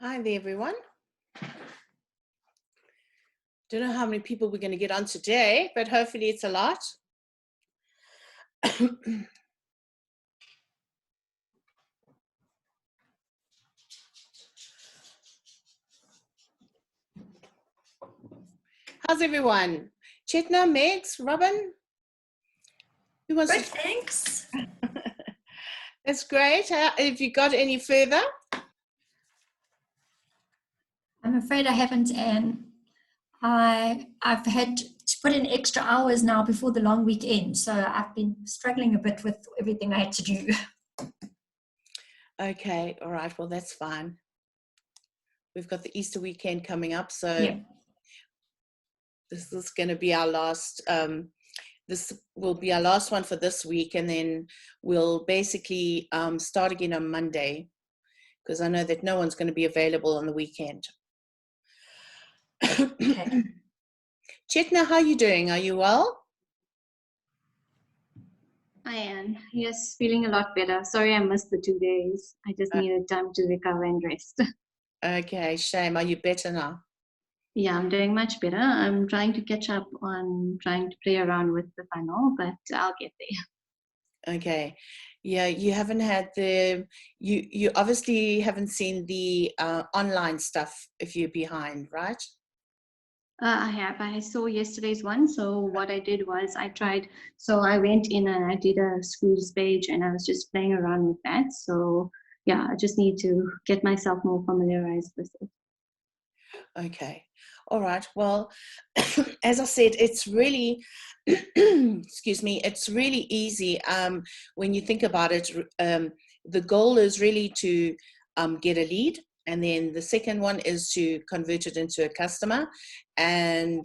Hi there, everyone. Don't know how many people we're going to get on today, but hopefully it's a lot. How's everyone? Chetna, Megs, Robin? Who wants Good, thanks. That's great. Have you got any further? I'm afraid I haven't, Anne. I've had to put in extra hours now before the long weekend, so I've been struggling a bit with everything I had to do. Okay, all right. Well, that's fine. We've got the Easter weekend coming up, so Yeah. this is going to be our last. This will be our last one for this week, and then we'll basically start again on Monday, because I know that no one's going to be available on the weekend. Okay. Chetna, how are you doing? Are you well? I am. Yes, feeling a lot better. Sorry I missed the 2 days. I just needed time to recover and rest. Okay, shame. Are you better now? Yeah, I'm doing much better. I'm trying to catch up on trying to play around with the funnel, but I'll get there. Okay. Yeah, you haven't had you obviously haven't seen the online stuff if you're behind, right? I have. I saw yesterday's one. So what I did was I went in and I did a schools page and I was just playing around with that. So yeah, I just need to get myself more familiarized with it. Okay. All right. Well, as I said, it's really, excuse me, it's really easy when you think about it. The goal is really to get a lead. And then the second one is to convert it into a customer. And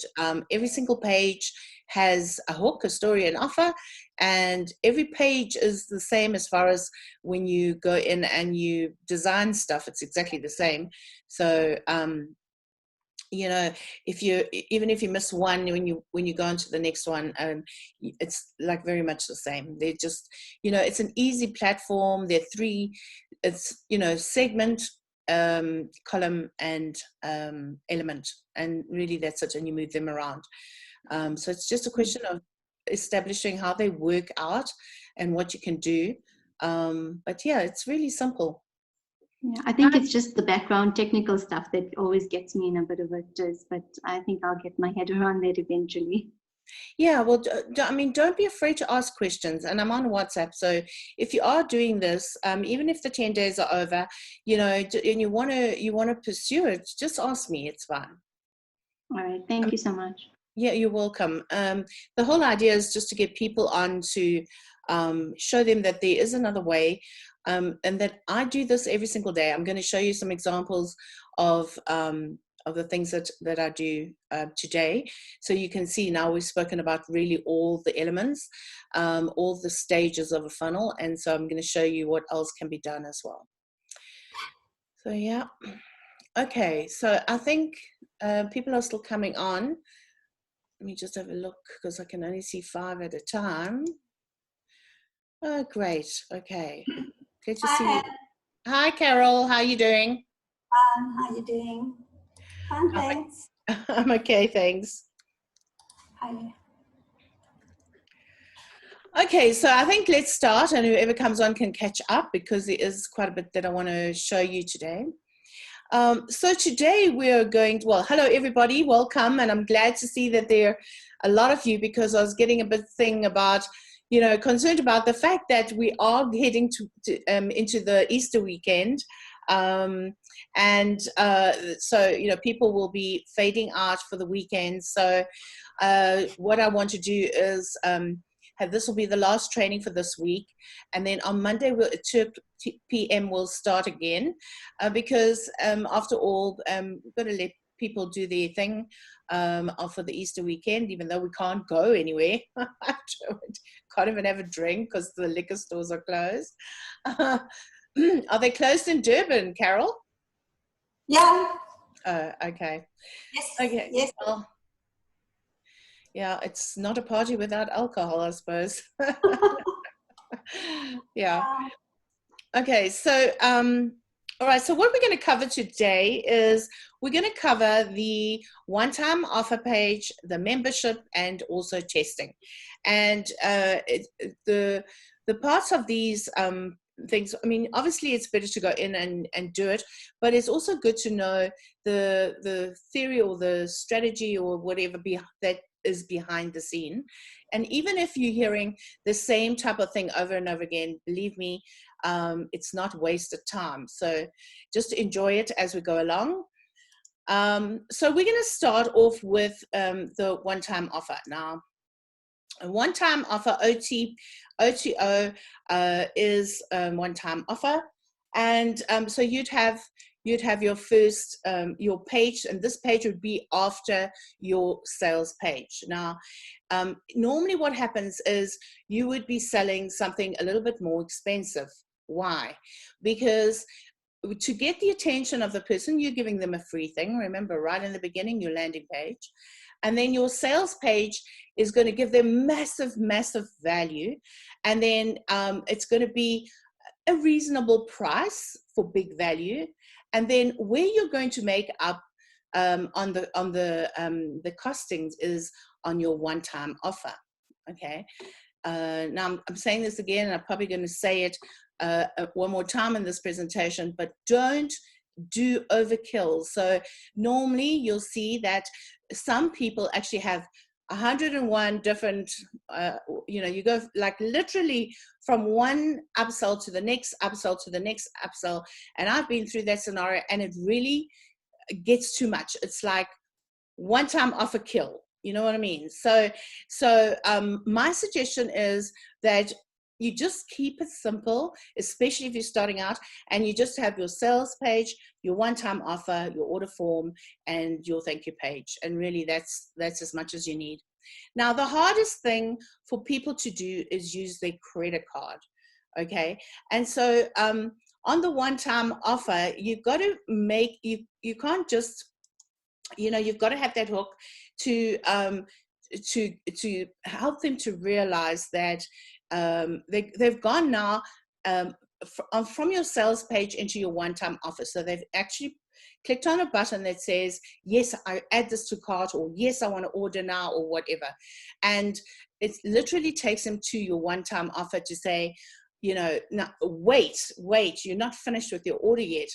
every single page has a hook, a story, an offer. And every page is the same as far as when you go in and you design stuff, it's exactly the same. So, you know, even if you miss one, when you go into the next one, it's like very much the same. They're just, it's an easy platform. There are three, it's, segment, column, and element, and really that's it, and you move them around. So it's just a question of establishing how they work out and what you can do. But yeah, it's really simple. Yeah, I think it's just the background technical stuff that always gets me in a bit of a twist, but I think I'll get my head around that eventually. Yeah, well, don't be afraid to ask questions. And I'm on WhatsApp, so if you are doing this, even if the 10 days are over, and you want to pursue it, just ask me. It's fine. All right, thank you so much. Yeah, you're welcome. The whole idea is just to get people on to show them that there is another way, and that I do this every single day. I'm going to show you some examples of the things that I do today. So you can see now we've spoken about really all the elements, all the stages of a funnel. And so I'm going to show you what else can be done as well. So yeah. Okay, so I think people are still coming on. Let me just have a look because I can only see 5 at a time. Oh, great. Okay. Good to see you. Hi, Carol. How are you doing? How are you doing? Fine, thanks. I'm okay, thanks. Hi. Okay, so I think let's start, and whoever comes on can catch up because there is quite a bit that I want to show you today. So today we're going to, well, hello everybody, welcome, and I'm glad to see that there are a lot of you because I was getting a bit about, concerned about the fact that we are heading into the Easter weekend. So, people will be fading out for the weekend. So what I want to do is this will be the last training for this week, and then on Monday at 2 p.m. we'll start again because after all we've got to let people do their thing for the Easter weekend, even though we can't go anywhere. Can't even have a drink because the liquor stores are closed. Are they closed in Durban, Carol? Yeah. Okay. Yes. Okay. Yes. Well, yeah, it's not a party without alcohol, I suppose. Yeah. Okay, so All right, so what we're going to cover today is we're going to cover the one-time offer page, the membership, and also testing. And the parts of these things, I mean, obviously it's better to go in and do it, but it's also good to know the theory or the strategy or whatever that is behind the scene. And even if you're hearing the same type of thing over and over again, believe me, it's not wasted time. So just enjoy it as we go along. So we're going to start off with the one-time offer. Now, a one-time offer, OTO, is one-time offer. And so you'd have your first, your page, and this page would be after your sales page. Now, normally what happens is you would be selling something a little bit more expensive. Why? Because to get the attention of the person, you're giving them a free thing. Remember, right in the beginning, your landing page. And then your sales page is going to give them massive, massive value. And then it's going to be a reasonable price for big value. And then where you're going to make up on the costings is on your one-time offer. Okay. Now I'm saying this again, and I'm probably going to say it one more time in this presentation, but don't do overkill. So normally you'll see that some people actually have 101 different, you go like literally from one upsell to the next upsell to the next upsell. And I've been through that scenario, and it really gets too much. It's like one-time offer kill. You know what I mean? So my suggestion is that you just keep it simple, especially if you're starting out, and you just have your sales page, your one-time offer, your order form, and your thank you page. And really that's as much as you need. Now, the hardest thing for people to do is use their credit card. Okay. And so on the one-time offer, you've got to make, you can't just, you've got to have that hook to help them to realize that they've gone now from your sales page into your one-time offer. So they've actually clicked on a button that says, yes, I add this to cart, or yes, I want to order now, or whatever. And it literally takes them to your one-time offer to say, now wait, you're not finished with your order yet.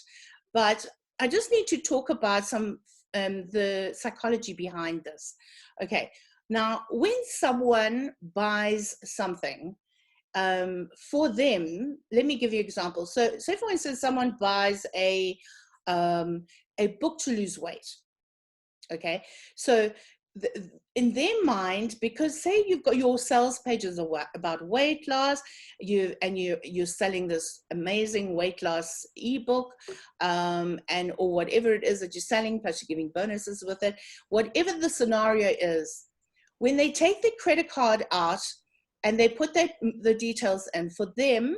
But I just need to talk about some the psychology behind this. Okay, now when someone buys something, for them, let me give you an example. So say for instance, someone buys a book to lose weight. Okay, so in their mind, because say you've got your sales pages about weight loss, you're selling this amazing weight loss ebook, and or whatever it is that you're selling, plus you're giving bonuses with it, whatever the scenario is, when they take the credit card out and they put the details in, for them,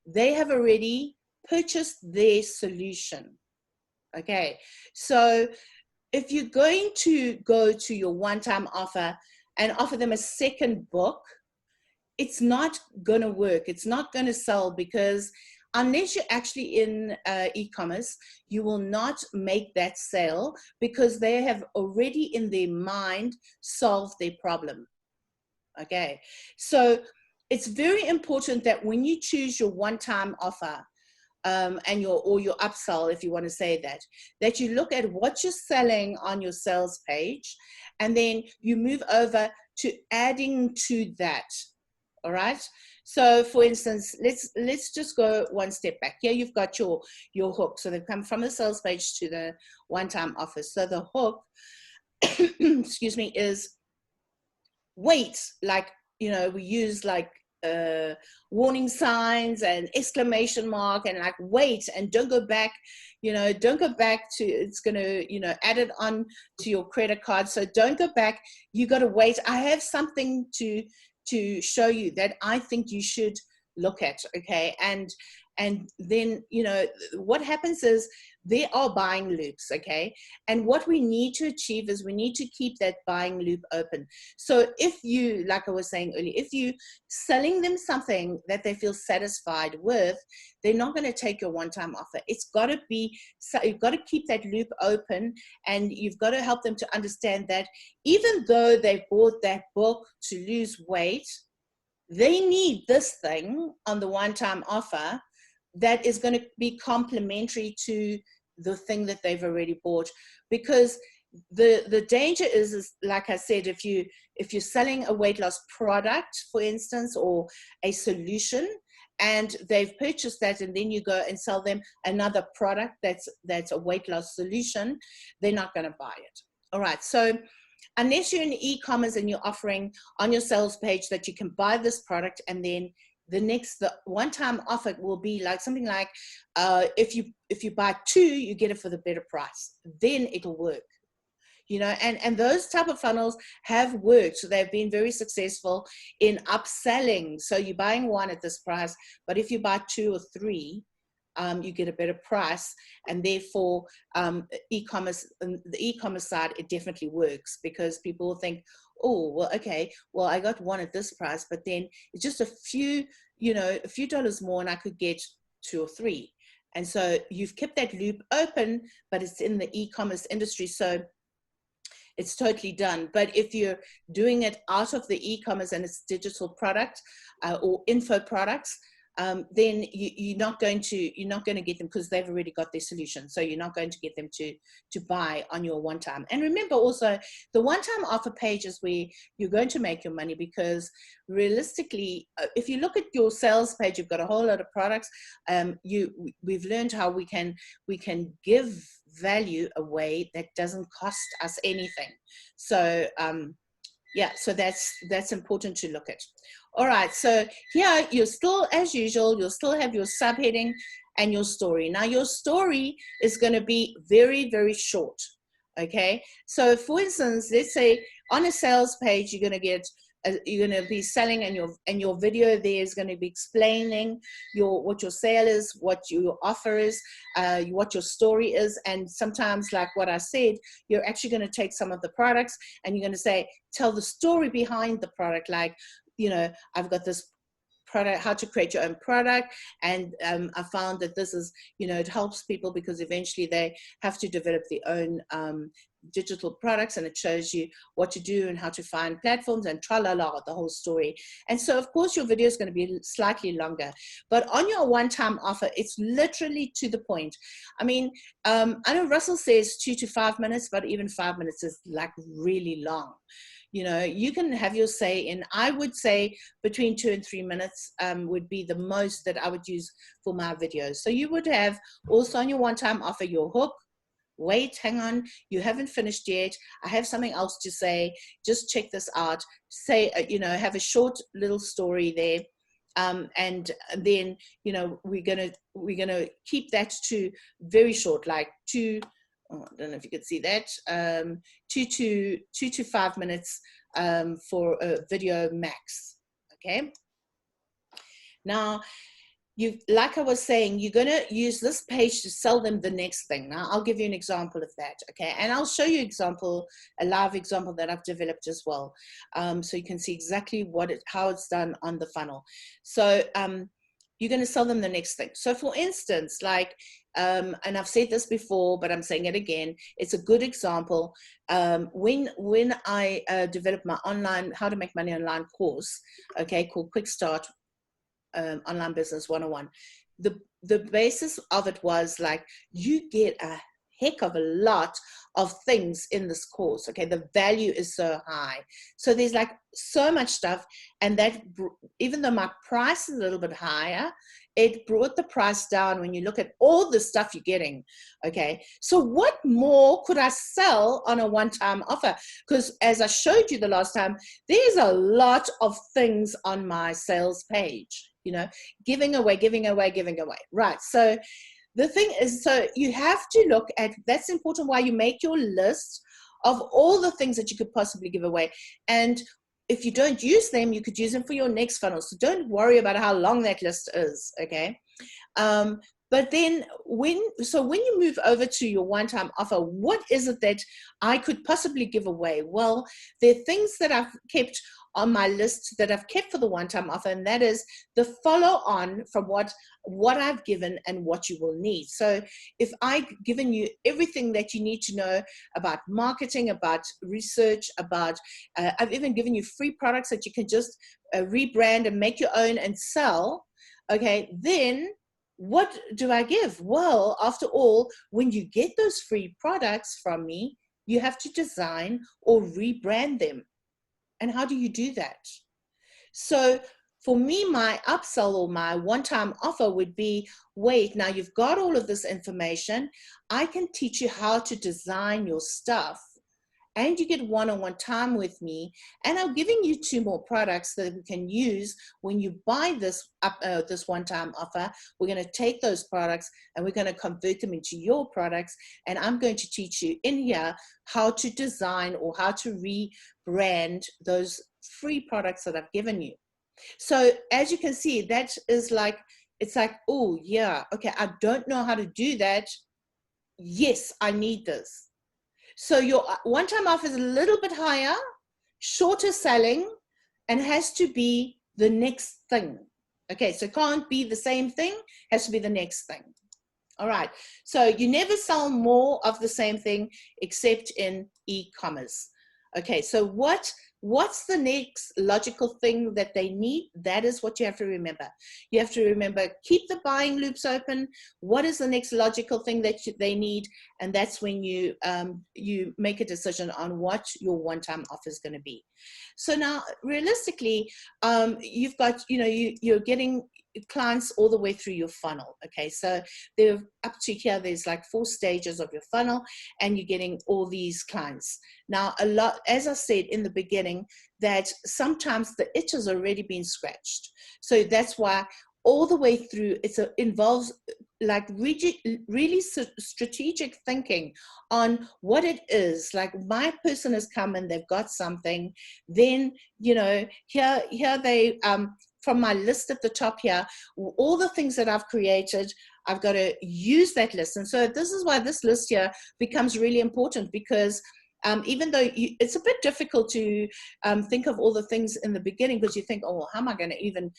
they have already purchased their solution. Okay, so if you're going to go to your one-time offer and offer them a second book, it's not going to work. It's not going to sell, because unless you're actually in e-commerce, you will not make that sale, because they have already in their mind solved their problem. Okay, so it's very important that when you choose your one-time offer, and your upsell, if you want to say that you look at what you're selling on your sales page, and then you move over to adding to that. All right. So for instance, let's just go one step back. Here you've got your hook. So they've come from the sales page to the one-time offer. So the hook, excuse me, is wait, like, we use like warning signs and exclamation mark, and like wait, and don't go back, don't go back to, it's going to add it on to your credit card. So don't go back, you got to wait. I have something to show you that I think you should look at. Okay, and And then, you know, what happens is there are buying loops, okay? And what we need to achieve is we need to keep that buying loop open. So if you, like I was saying earlier, if you selling them something that they feel satisfied with, they're not going to take your one-time offer. It's got to be, so you've got to keep that loop open, and you've got to help them to understand that even though they bought that book to lose weight, they need this thing on the one-time offer that is going to be complementary to the thing that they've already bought. Because the danger is like I said, if you're selling a weight loss product, for instance, or a solution, and they've purchased that, and then you go and sell them another product that's a weight loss solution, they're not going to buy it. All right, so unless you're in e-commerce and you're offering on your sales page that you can buy this product, and then the one-time offer will be like something like, if you buy 2, you get it for the better price, then it'll work. You know, and those type of funnels have worked. So they've been very successful in upselling. So you're buying 1 at this price, but if you buy 2 or 3, you get a better price. And therefore, e-commerce, the e-commerce side, it definitely works, because people will think, oh, well, okay, well, I got 1 at this price, but then it's just a few, you know, a few dollars more, and I could get 2 or 3. And so you've kept that loop open, but it's in the e-commerce industry. So it's totally done. But if you're doing it out of the e-commerce and it's digital product or info products, then you're not going to get them, because they've already got their solution. So you're not going to get them to buy on your one-time. And remember also, the one-time offer page is where you're going to make your money, because realistically, if you look at your sales page, you've got a whole lot of products. We've learned how we can give value away that doesn't cost us anything. So yeah, so that's important to look at. All right, so here you're still, as usual, you'll still have your subheading and your story. Now your story is going to be very, very short, okay? So for instance, let's say on a sales page, you're going to be selling, and your video there is going to be explaining what your sale is, what your offer is, what your story is. And sometimes, like what I said, you're actually going to take some of the products and you're going to say, tell the story behind the product. Like, you know, I've got this product, how to create your own product, and I found that this is, you know, it helps people because eventually they have to develop their own digital products, and it shows you what to do and how to find platforms and tra-la-la, the whole story. And so of course your video is going to be slightly longer, but on your one-time offer, it's literally to the point. I mean, I know Russell says 2 to 5 minutes, but even 5 minutes is like really long. You know, you can have your say in, I would say between 2 and 3 minutes would be the most that I would use for my videos. So you would have also on your one-time offer your hook. Wait, hang on, you haven't finished yet. I have something else to say. Just check this out. Say, you know, have a short little story there. And then, you know, we're gonna keep that to very short, like 2, oh, I don't know if you can see that, 2 to 5 minutes for a video max, okay? Now, like I was saying, you're going to use this page to sell them the next thing. Now, I'll give you an example of that, okay? And I'll show you a live example that I've developed as well, so you can see exactly how it's done on the funnel. So you're going to sell them the next thing. So for instance, like, and I've said this before, but I'm saying it again, it's a good example. When I developed my online, how to make money online course, okay, called Quick Start Online Business 101, the basis of it was like, you get a heck of a lot of things in this course, okay? The value is so high. So there's like so much stuff, and that, even though my price is a little bit higher, it brought the price down when you look at all the stuff you're getting, okay? So what more could I sell on a one-time offer? Because as I showed you the last time, there's a lot of things on my sales page, you know, giving away, right? So the thing is, so you have to look at, that's important why you make your list of all the things that you could possibly give away. And if you don't use them, you could use them for your next funnel. So don't worry about how long that list is, okay? But then when you move over to your one-time offer, what is it that I could possibly give away? Well, there are things that I've kept on my list that I've kept for the one-time offer, and that is the follow-on from what I've given and what you will need. So if I've given you everything that you need to know about marketing, about research, about I've even given you free products that you can just rebrand and make your own and sell, okay, then what do I give? Well, after all, when you get those free products from me, you have to design or rebrand them. And how do you do that? So for me, my upsell or my one-time offer would be, wait, now you've got all of this information. I can teach you how to design your stuff, and you get one-on-one time with me, and I'm giving you 2 more products that we can use when you buy this one-time offer. We're going to take those products and we're going to convert them into your products, and I'm going to teach you in here how to design or how to rebrand those free products that I've given you. So as you can see, that is like, it's like, oh yeah, okay, I don't know how to do that. Yes, I need this. So your one-time offer is a little bit higher, shorter selling, and has to be the next thing. Okay, so it can't be the same thing, has to be the next thing. All right, so you never sell more of the same thing except in e-commerce. Okay, so what's the next logical thing that they need? That is what you have to remember. You have to remember, keep the buying loops open. What is the next logical thing that they need? And that's when you make a decision on what your one-time offer is going to be. So now, realistically, you've got, you're getting clients all the way through your funnel. Okay, so they're up to here, there's like 4 stages of your funnel, and you're getting all these clients. Now, a lot, as I said in the beginning, that sometimes the itch has already been scratched. So that's why all the way through, it involves like really strategic thinking on what it is. Like, my person has come and they've got something, then, here they, from my list at the top here, all the things that I've created, I've got to use that list. And so this is why this list here becomes really important, because even though it's a bit difficult to think of all the things in the beginning, because you think, oh, well, how am I going to even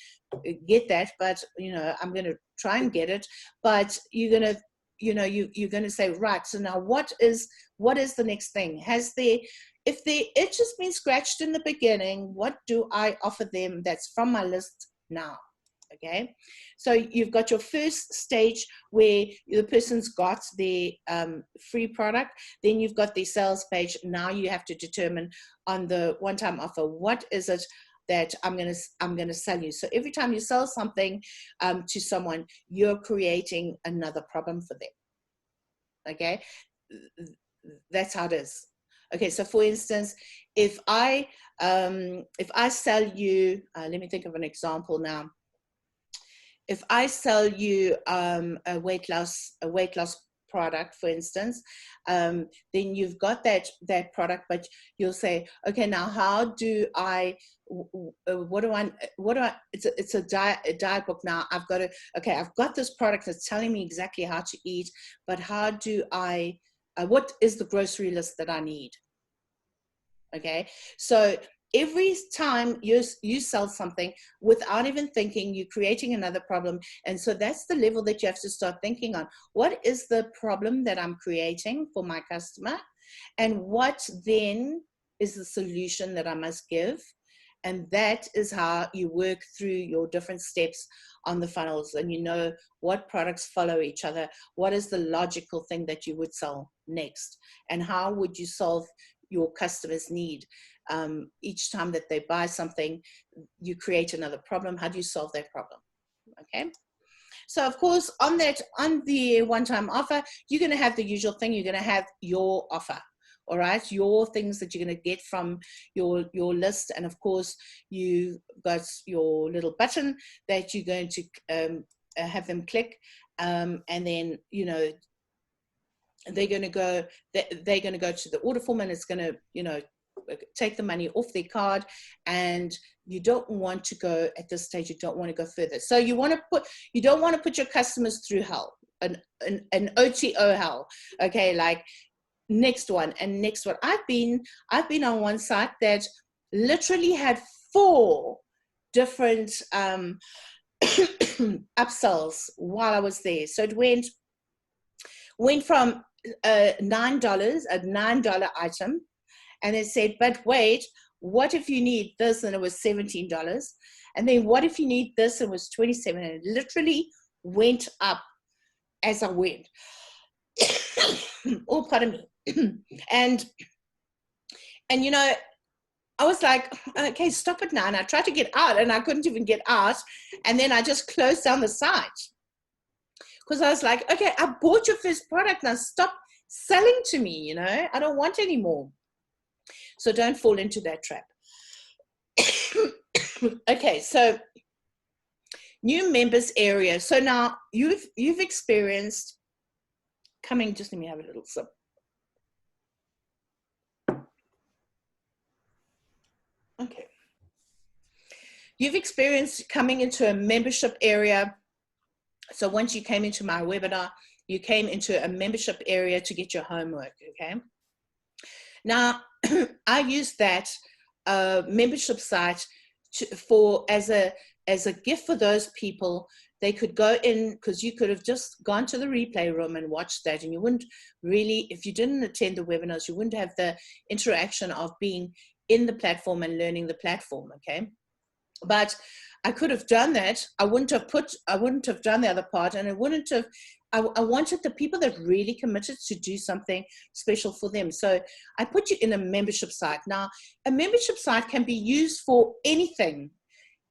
get that? But, I'm going to try and get it. But you're going to, you're going to say, right, so now what is the next thing? If the itch has been scratched in the beginning, what do I offer them that's from my list now? Okay, so you've got your first stage where the person's got their free product, then you've got the sales page. Now you have to determine on the one-time offer, what is it that I'm gonna sell you. So every time you sell something to someone, you're creating another problem for them. Okay, that's how it is. Okay, so for instance, if I sell you, let me think of an example now. If I sell you a weight loss product, for instance, then you've got that product, but you'll say, okay, now how do I? It's a diet book now. I've got this product that's telling me exactly how to eat, but how do I? What is the grocery list that I need? Okay, so every time you sell something without even thinking, you're creating another problem. And so that's the level that you have to start thinking on. What is the problem that I'm creating for my customer? And what then is the solution that I must give? And that is how you work through your different steps on the funnels, and you know what products follow each other. What is the logical thing that you would sell next? And how would you solve your customer's need? Each time that they buy something, you create another problem. How do you solve that problem? Okay. So of course, on the one-time offer, you're going to have the usual thing. You're going to have your offer. All right, your things that you're going to get from your list, and of course you got your little button that you're going to have them click, and then they're going to go to the order form, and it's going to take the money off their card, and you don't want to go at this stage. You don't want to go further. So you don't want to put your customers through hell, an OTO hell. Okay, like next one and next one. I've been on one site that literally had 4 different upsells while I was there. So it went from $9, a $9 item, and it said, but wait, what if you need this? And it was $17. And then what if you need this? It was $27. And it literally went up as I went. Oh, pardon me. and you know, I was like, okay, stop it now. And I tried to get out, and I couldn't even get out. And then I just closed down the site, because I was like, okay, I bought your first product, now stop selling to me, you know, I don't want any more. So don't fall into that trap. Okay, so new members area. So now you've experienced coming, just let me have a little sip. Okay. You've experienced coming into a membership area. So once you came into my webinar, you came into a membership area to get your homework, okay? Now, I use that membership site as a gift for those people. They could go in, because you could have just gone to the replay room and watched that, and you wouldn't really, if you didn't attend the webinars, you wouldn't have the interaction of being in the platform and learning the platform, okay? But I could have done that. I wouldn't have done the other part, and I wanted the people that really committed to do something special for them. So I put you in a membership site. Now, a membership site can be used for anything.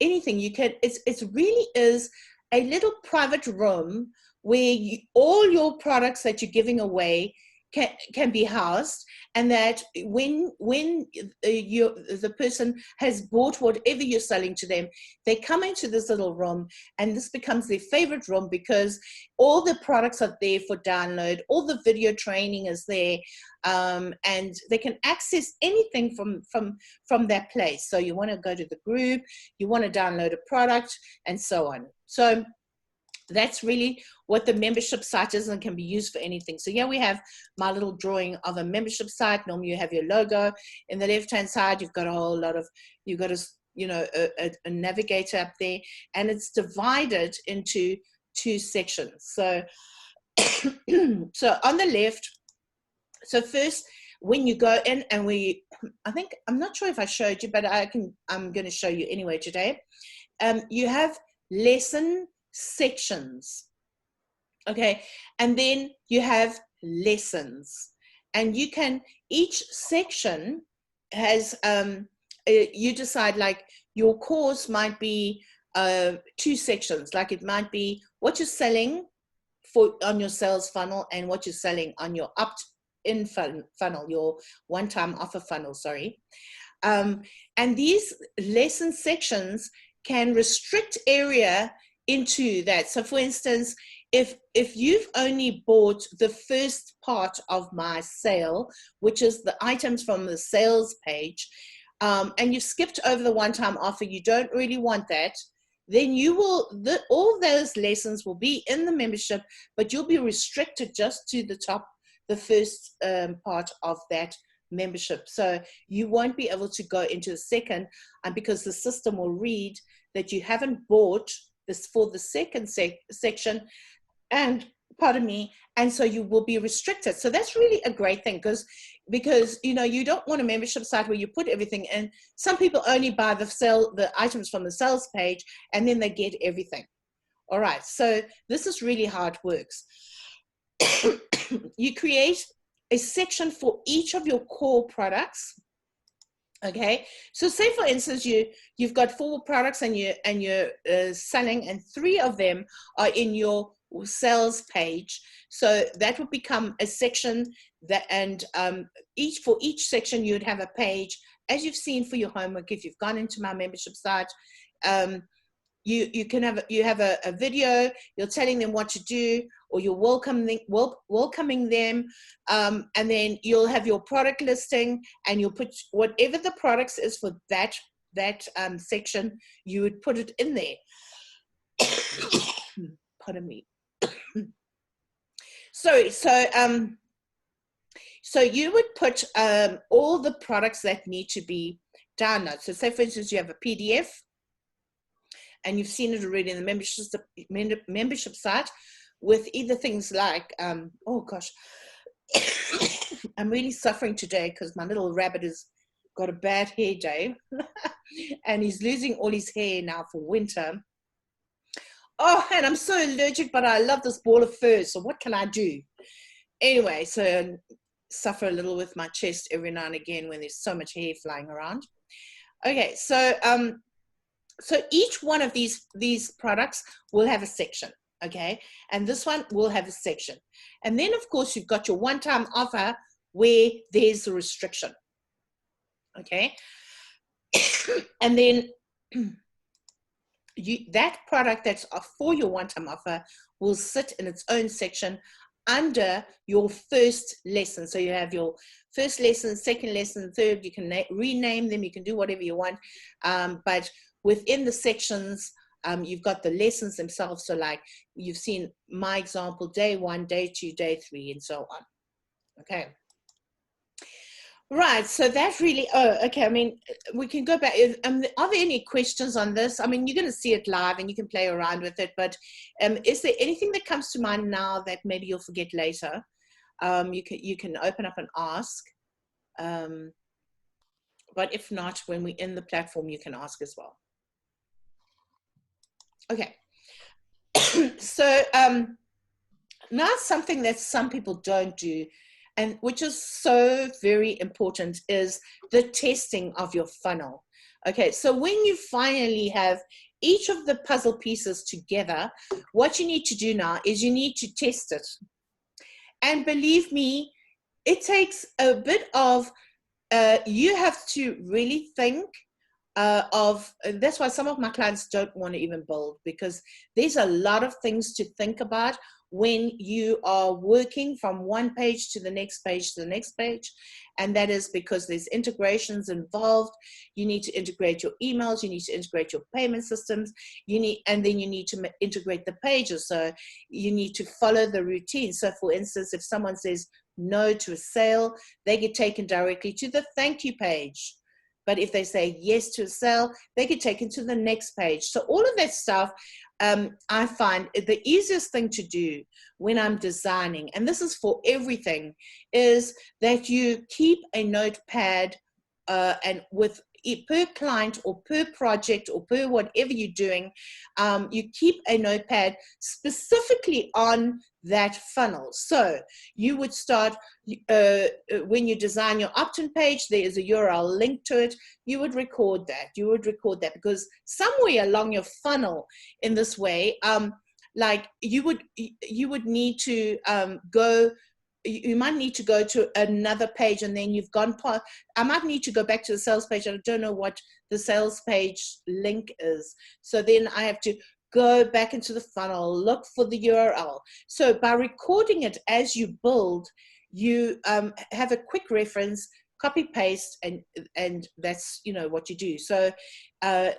You can, it really is a little private room where all your products that you're giving away can be housed, and that when the person has bought whatever you're selling to them, they come into this little room, and this becomes their favorite room, because all the products are there for download, all the video training is there, and they can access anything from that place. So you want to go to the group, you want to download a product, and so on. So that's really what the membership site is, and can be used for anything. So here we have my little drawing of a membership site. Normally you have your logo. In the left-hand side, you've got a whole lot of, you've got a navigator up there, and it's divided into 2 sections. So, so on the left, so first, when you go in, and I'm not sure if I showed you, but I'm going to show you anyway today. You have lesson sections, okay, and then you have lessons, and you can, each section has you decide, like your course might be 2 sections, like it might be what you're selling on your sales funnel, and what you're selling on your opt-in funnel, your one-time offer funnel, sorry. And these lesson sections can restrict area into that. So for instance, if you've only bought the first part of my sale, which is the items from the sales page, and you've skipped over the one-time offer, you don't really want that, then you will, all those lessons will be in the membership, but you'll be restricted just to the first part of that membership. So you won't be able to go into the second, because the system will read that you haven't bought this for the second section, and pardon me, and so you will be restricted. So that's really a great thing, because you know, you don't want a membership site where you put everything in. Some people only buy the items from the sales page, and then they get everything. All right, so this is really how it works. You create a section for each of your core products. Okay, so say for instance you've got 4 products, and you're selling, and 3 of them are in your sales page. So that would become a section that, and for each section you'd have a page, as you've seen for your homework. If you've gone into my membership site, you have a video, you're telling them what to do. or you're welcoming them, and then you'll have your product listing, and you'll put whatever the products is for that section, you would put it in there. Pardon me. So you would put all the products that need to be downloaded. So say, for instance, you have a PDF, and you've seen it already in the membership site with either things like, oh gosh, I'm really suffering today because my little rabbit has got a bad hair day and he's losing all his hair now for winter. Oh, and I'm so allergic, but I love this ball of fur, so what can I do? Anyway, so I suffer a little with my chest every now and again when there's so much hair flying around. Okay, so so each one of these products will have a section, okay? And this one will have a section. And then, of course, you've got your one-time offer where there's a restriction, okay? And then that product that's for your one-time offer will sit in its own section under your first lesson. So you have your first lesson, second lesson, third, you can rename them, you can do whatever you want, but within the sections, you've got the lessons themselves. So like you've seen my example, day 1, day 2, day 3, and so on. Okay. Right, so that really, okay, I mean, we can go back. Are there any questions on this? I mean, you're going to see it live and you can play around with it, but is there anything that comes to mind now that maybe you'll forget later? You can open up and ask. But if not, when we're in the platform, you can ask as well. Okay, so now something that some people don't do, and which is so very important, is the testing of your funnel. Okay, so when you finally have each of the puzzle pieces together, what you need to do now is you need to test it. And believe me, it takes a bit of, you have to really think that's why some of my clients don't want to even build, because there's a lot of things to think about when you are working from one page to the next page to the next page. And that is because there's integrations involved. You need to integrate your emails, you need to integrate your payment systems, and then you need to integrate the pages. So you need to follow the routine. So for instance, if someone says no to a sale, they get taken directly to the thank you page. But if they say yes to a sale, they get taken to the next page. So all of that stuff, I find the easiest thing to do when I'm designing, and this is for everything, is that you keep a notepad and with per client or per project or per whatever you're doing, you keep a notepad specifically on that funnel. So you would start, when you design your opt-in page, there is a URL link to it. You would record that. You would record that because somewhere along your funnel in this way, like you would need to go, you might need to go to another page, and then you've gone past, I might need to go back to the sales page. I don't know what the sales page link is. So then I have to go back into the funnel, look for the URL. So by recording it as you build, you have a quick reference, copy paste, and that's, you know, what you do. So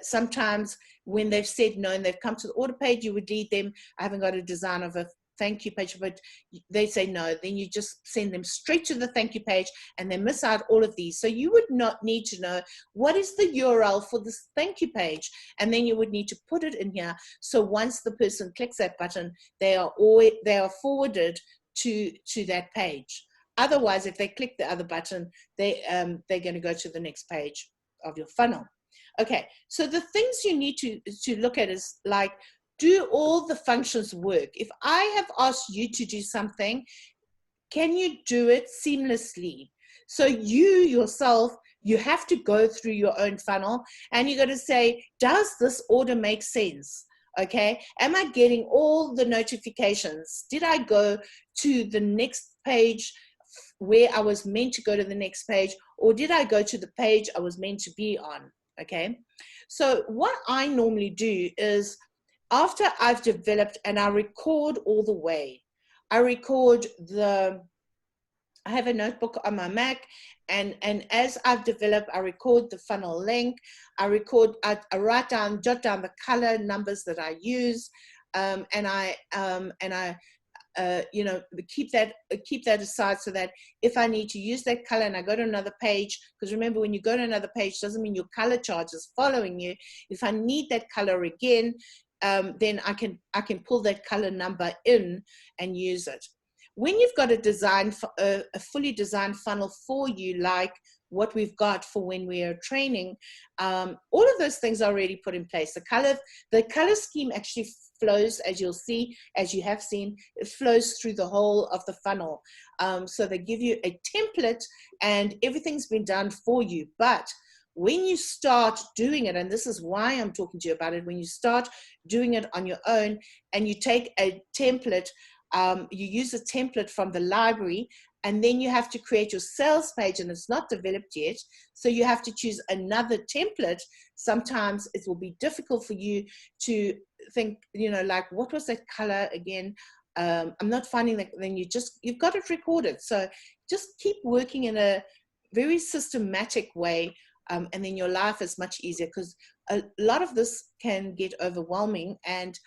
sometimes when they've said no and they've come to the order page, you would lead them, I haven't got a design of a thank you page, but they say no, then you just send them straight to the thank you page and they miss out all of these. So you would not need to know what is the URL for this thank you page, and then you would need to put it in here. So once the person clicks that button, they are forwarded to that page. Otherwise, if they click the other button, they're going to go to the next page of your funnel. Okay, so the things you need to look at is like, do all the functions work? If I have asked you to do something, can you do it seamlessly? So you yourself, you have to go through your own funnel and you're going to say, does this order make sense? Okay, am I getting all the notifications? Did I go to the next page where I was meant to go to the next page, or did I go to the page I was meant to be on? Okay, so what I normally do is, after I've developed and I record all the way, I record I have a notebook on my Mac, and as I've developed, I record the funnel link. I write down, jot down the color numbers that I use, and I you know, keep that aside, so that if I need to use that color and I go to another page, because remember, when you go to another page doesn't mean your color charge is following you. If I need that color again, then I can pull that color number in and use it. When you've got a fully designed funnel for you, like what we've got for when we are training, all of those things are already put in place. The color scheme actually flows, as you'll see, as you have seen, it flows through the whole of the funnel. So they give you a template and everything's been done for you. But when you start doing it, and this is why I'm talking to you about it, when you start doing it on your own and you take a template, you use a template from the library, and then you have to create your sales page, and it's not developed yet, so you have to choose another template. Sometimes it will be difficult for you to think, you know, like, what was that color again? I'm not finding that. Then you've got it recorded. So just keep working in a very systematic way, and then your life is much easier, because a lot of this can get overwhelming, and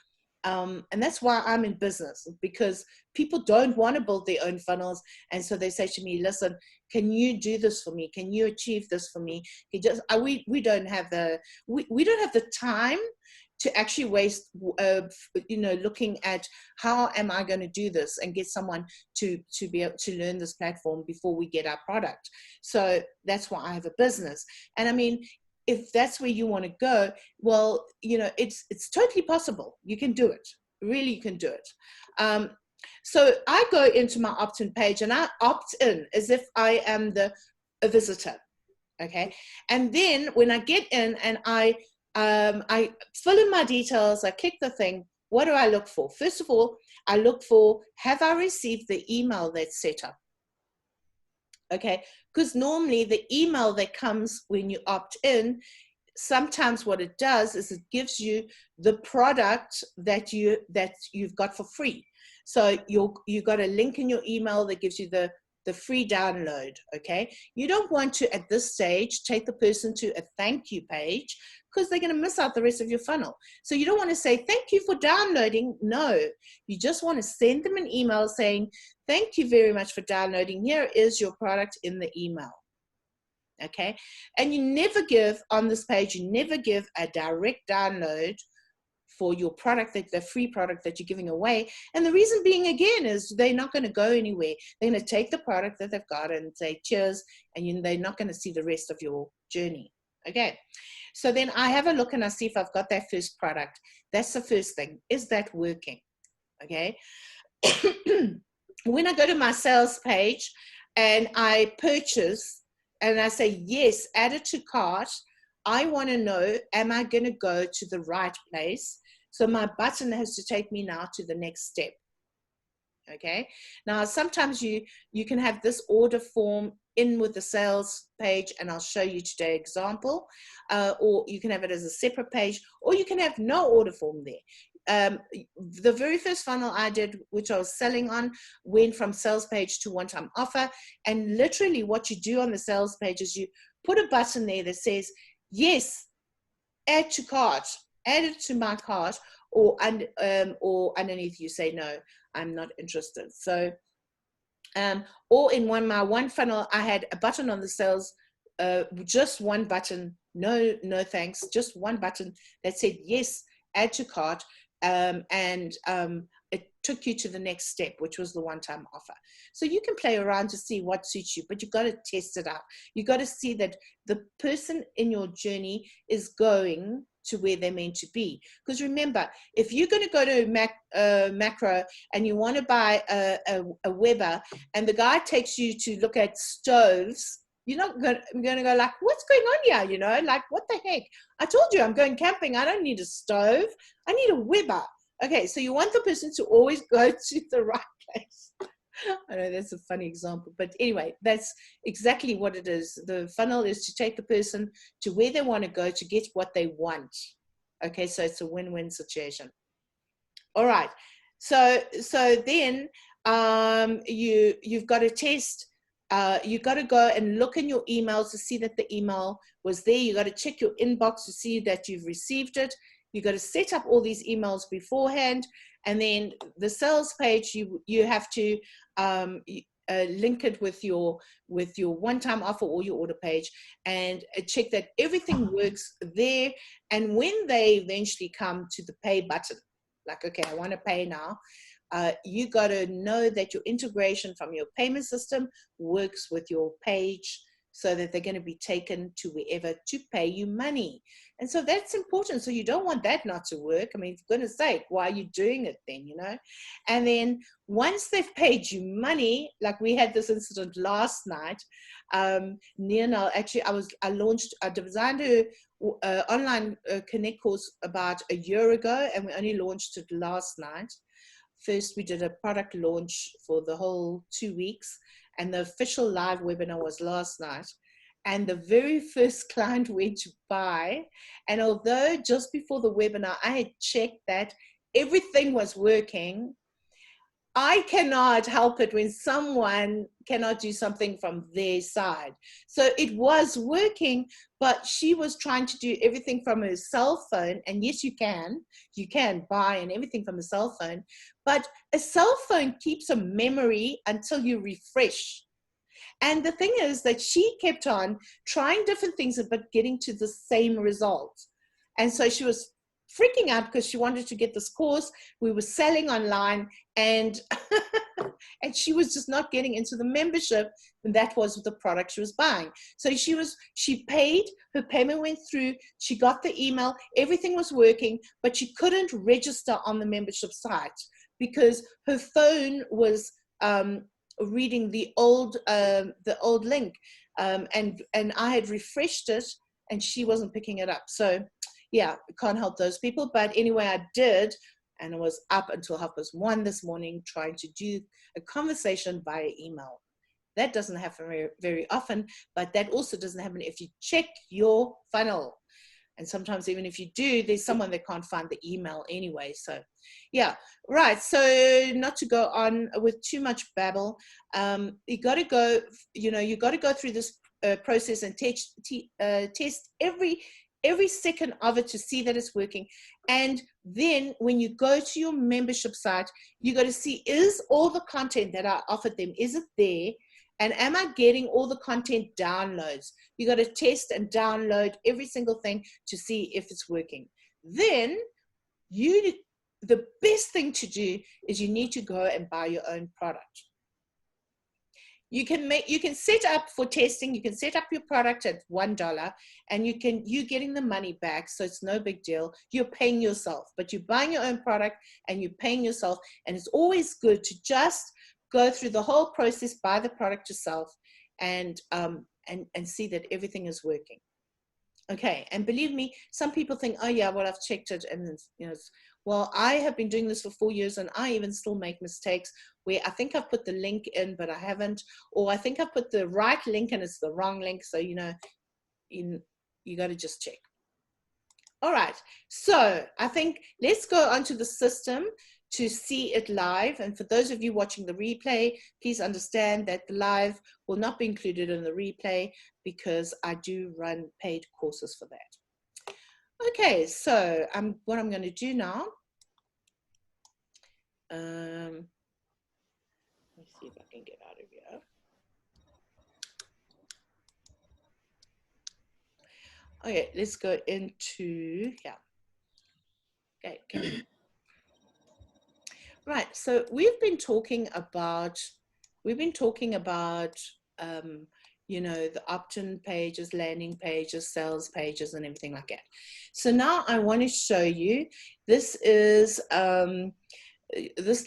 that's why I'm in business, because people don't want to build their own funnels. And so they say to me, listen, can you do this for me? Can you achieve this for me? We don't have the time to actually waste, you know, looking at how am I going to do this and get someone to be able to learn this platform before we get our product. So that's why I have a business. And I mean, if that's where you want to go, well, you know, it's totally possible. You can do it. Really, you can do it. So I go into my opt-in page, and I opt in as if I am a visitor. Okay. And then when I get in and I fill in my details, I click the thing, what do I look for? First of all, I look for, have I received the email that's set up? Okay, because normally the email that comes when you opt in, sometimes what it does is it gives you the product that you've got for free. So you got a link in your email that gives you the free download. Okay, you don't want to at this stage take the person to a thank you page, because they're going to miss out the rest of your funnel. So you don't want to say thank you for downloading. No, you just want to send them an email saying thank you very much for downloading. Here is your product in the email. Okay, and you never give on this page, you never give a direct download for your product, the free product that you're giving away. And the reason being, again, is they're not going to go anywhere. They're going to take the product that they've got and say cheers, and they're not going to see the rest of your journey. Okay, so then I have a look and I see if I've got that first product. That's the first thing. Is that working? Okay. When I go to my sales page and I purchase and I say, yes, add it to cart, I want to know, am I going to go to the right place? So my button has to take me now to the next step. Okay. Now, sometimes you can have this order form in with the sales page, and I'll show you today example, or you can have it as a separate page, or you can have no order form there. The very first funnel I did, which I was selling on, went from sales page to one-time offer. And literally what you do on the sales page is you put a button there that says, yes, add to cart, add it to my cart, or underneath you say, no, I'm not interested. So, or in my one funnel, I had a button on the sales, just one button, no thanks, just one button that said, yes, add to cart. It took you to the next step, which was the one-time offer. So you can play around to see what suits you, but you've got to test it out. You've got to see that the person in your journey is going to where they're meant to be. Because remember, if you're going to go to Macro and you want to buy a Weber, and the guy takes you to look at stoves, you're not going to go like, what's going on here? You know, like, what the heck? I told you I'm going camping. I don't need a stove. I need a Weber. Okay, so you want the person to always go to the right place. I know that's a funny example, but anyway, that's exactly what it is. The funnel is to take the person to where they want to go to get what they want. Okay, so it's a win-win situation. All right, so then you've got to test. You've got to go and look in your emails to see that the email was there. You got to check your inbox to see that you've received it. You got to set up all these emails beforehand, and then the sales page, you have to link it with your one-time offer or your order page, and check that everything works there. And when they eventually come to the pay button, like, okay, I want to pay now, you got to know that your integration from your payment system works with your page, so that they're going to be taken to wherever to pay you money. And so that's important. So you don't want that not to work. I mean, for goodness sake, why are you doing it then, you know? And then once they've paid you money, like we had this incident last night, actually, I designed a online Connect course about a year ago, and we only launched it last night. First, we did a product launch for the whole 2 weeks, and the official live webinar was last night. And the very first client went to buy. And although just before the webinar, I had checked that everything was working, I cannot help it when someone cannot do something from their side. So it was working, but she was trying to do everything from her cell phone. And yes, you can buy and everything from a cell phone, but a cell phone keeps a memory until you refresh. And the thing is that she kept on trying different things, but getting to the same result. And so she was freaking out because she wanted to get this course. We were selling online, and and she was just not getting into the membership, and that was the product she was buying. So she paid, her payment went through, she got the email, everything was working, but she couldn't register on the membership site because her phone was reading the old link, and I had refreshed it and she wasn't picking it up. So yeah, can't help those people. But anyway, I did, and I was up until 1:30 this morning trying to do a conversation via email. That doesn't happen very, very often, but that also doesn't happen if you check your funnel. And sometimes even if you do, there's someone that can't find the email anyway. So yeah, right. So not to go on with too much babble, you got to go through this process and test every second of it to see that it's working. And then when you go to your membership site, you got to see, is all the content that I offered them, is it there? And am I getting all the content downloads? You got to test and download every single thing to see if it's working. Then the best thing to do is you need to go and buy your own product. You can set up for testing. You can set up your product at $1, and you're getting the money back, so it's no big deal. You're paying yourself, but you're buying your own product and you're paying yourself. And it's always good to just go through the whole process, buy the product yourself, and see that everything is working. Okay, and believe me, some people think, oh yeah, well, I've checked it, and well, I have been doing this for 4 years, and I even still make mistakes where I think I've put the link in, but I haven't, or I think I've put the right link and it's the wrong link. So you got to just check. All right, so I think let's go onto the system to see it live. And for those of you watching the replay, please understand that the live will not be included in the replay because I do run paid courses for that. Okay, so what I'm going to do now, let me see if I can get out of here. Okay, let's go into, yeah. Okay. Right, so we've been talking about the opt-in pages, landing pages, sales pages, and everything like that. So now I want to show you, this is this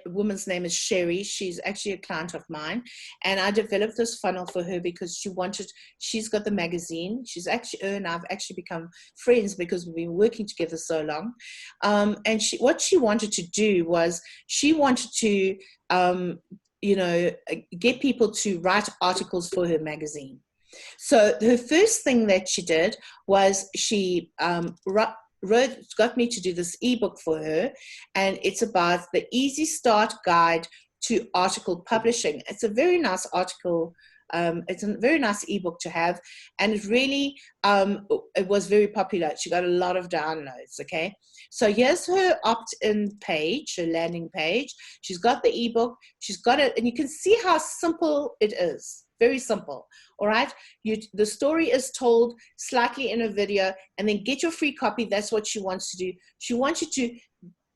woman's name is Sherry. She's actually a client of mine, and I developed this funnel for her because she's got the magazine. She's actually, her and I've actually become friends because we've been working together so long. And what she wanted to do was she wanted to get people to write articles for her magazine. So her first thing that she did was she got me to do this ebook for her, and it's about the Easy Start Guide to Article Publishing. It's a very nice article. It's a very nice ebook to have, and it really it was very popular. She got a lot of downloads. Okay, so here's her opt-in page, her landing page. She's got the ebook, she's got it, and you can see how simple it is. Very simple. All right, the story is told slightly in a video, and then get your free copy. That's what she wants to do. She wants you to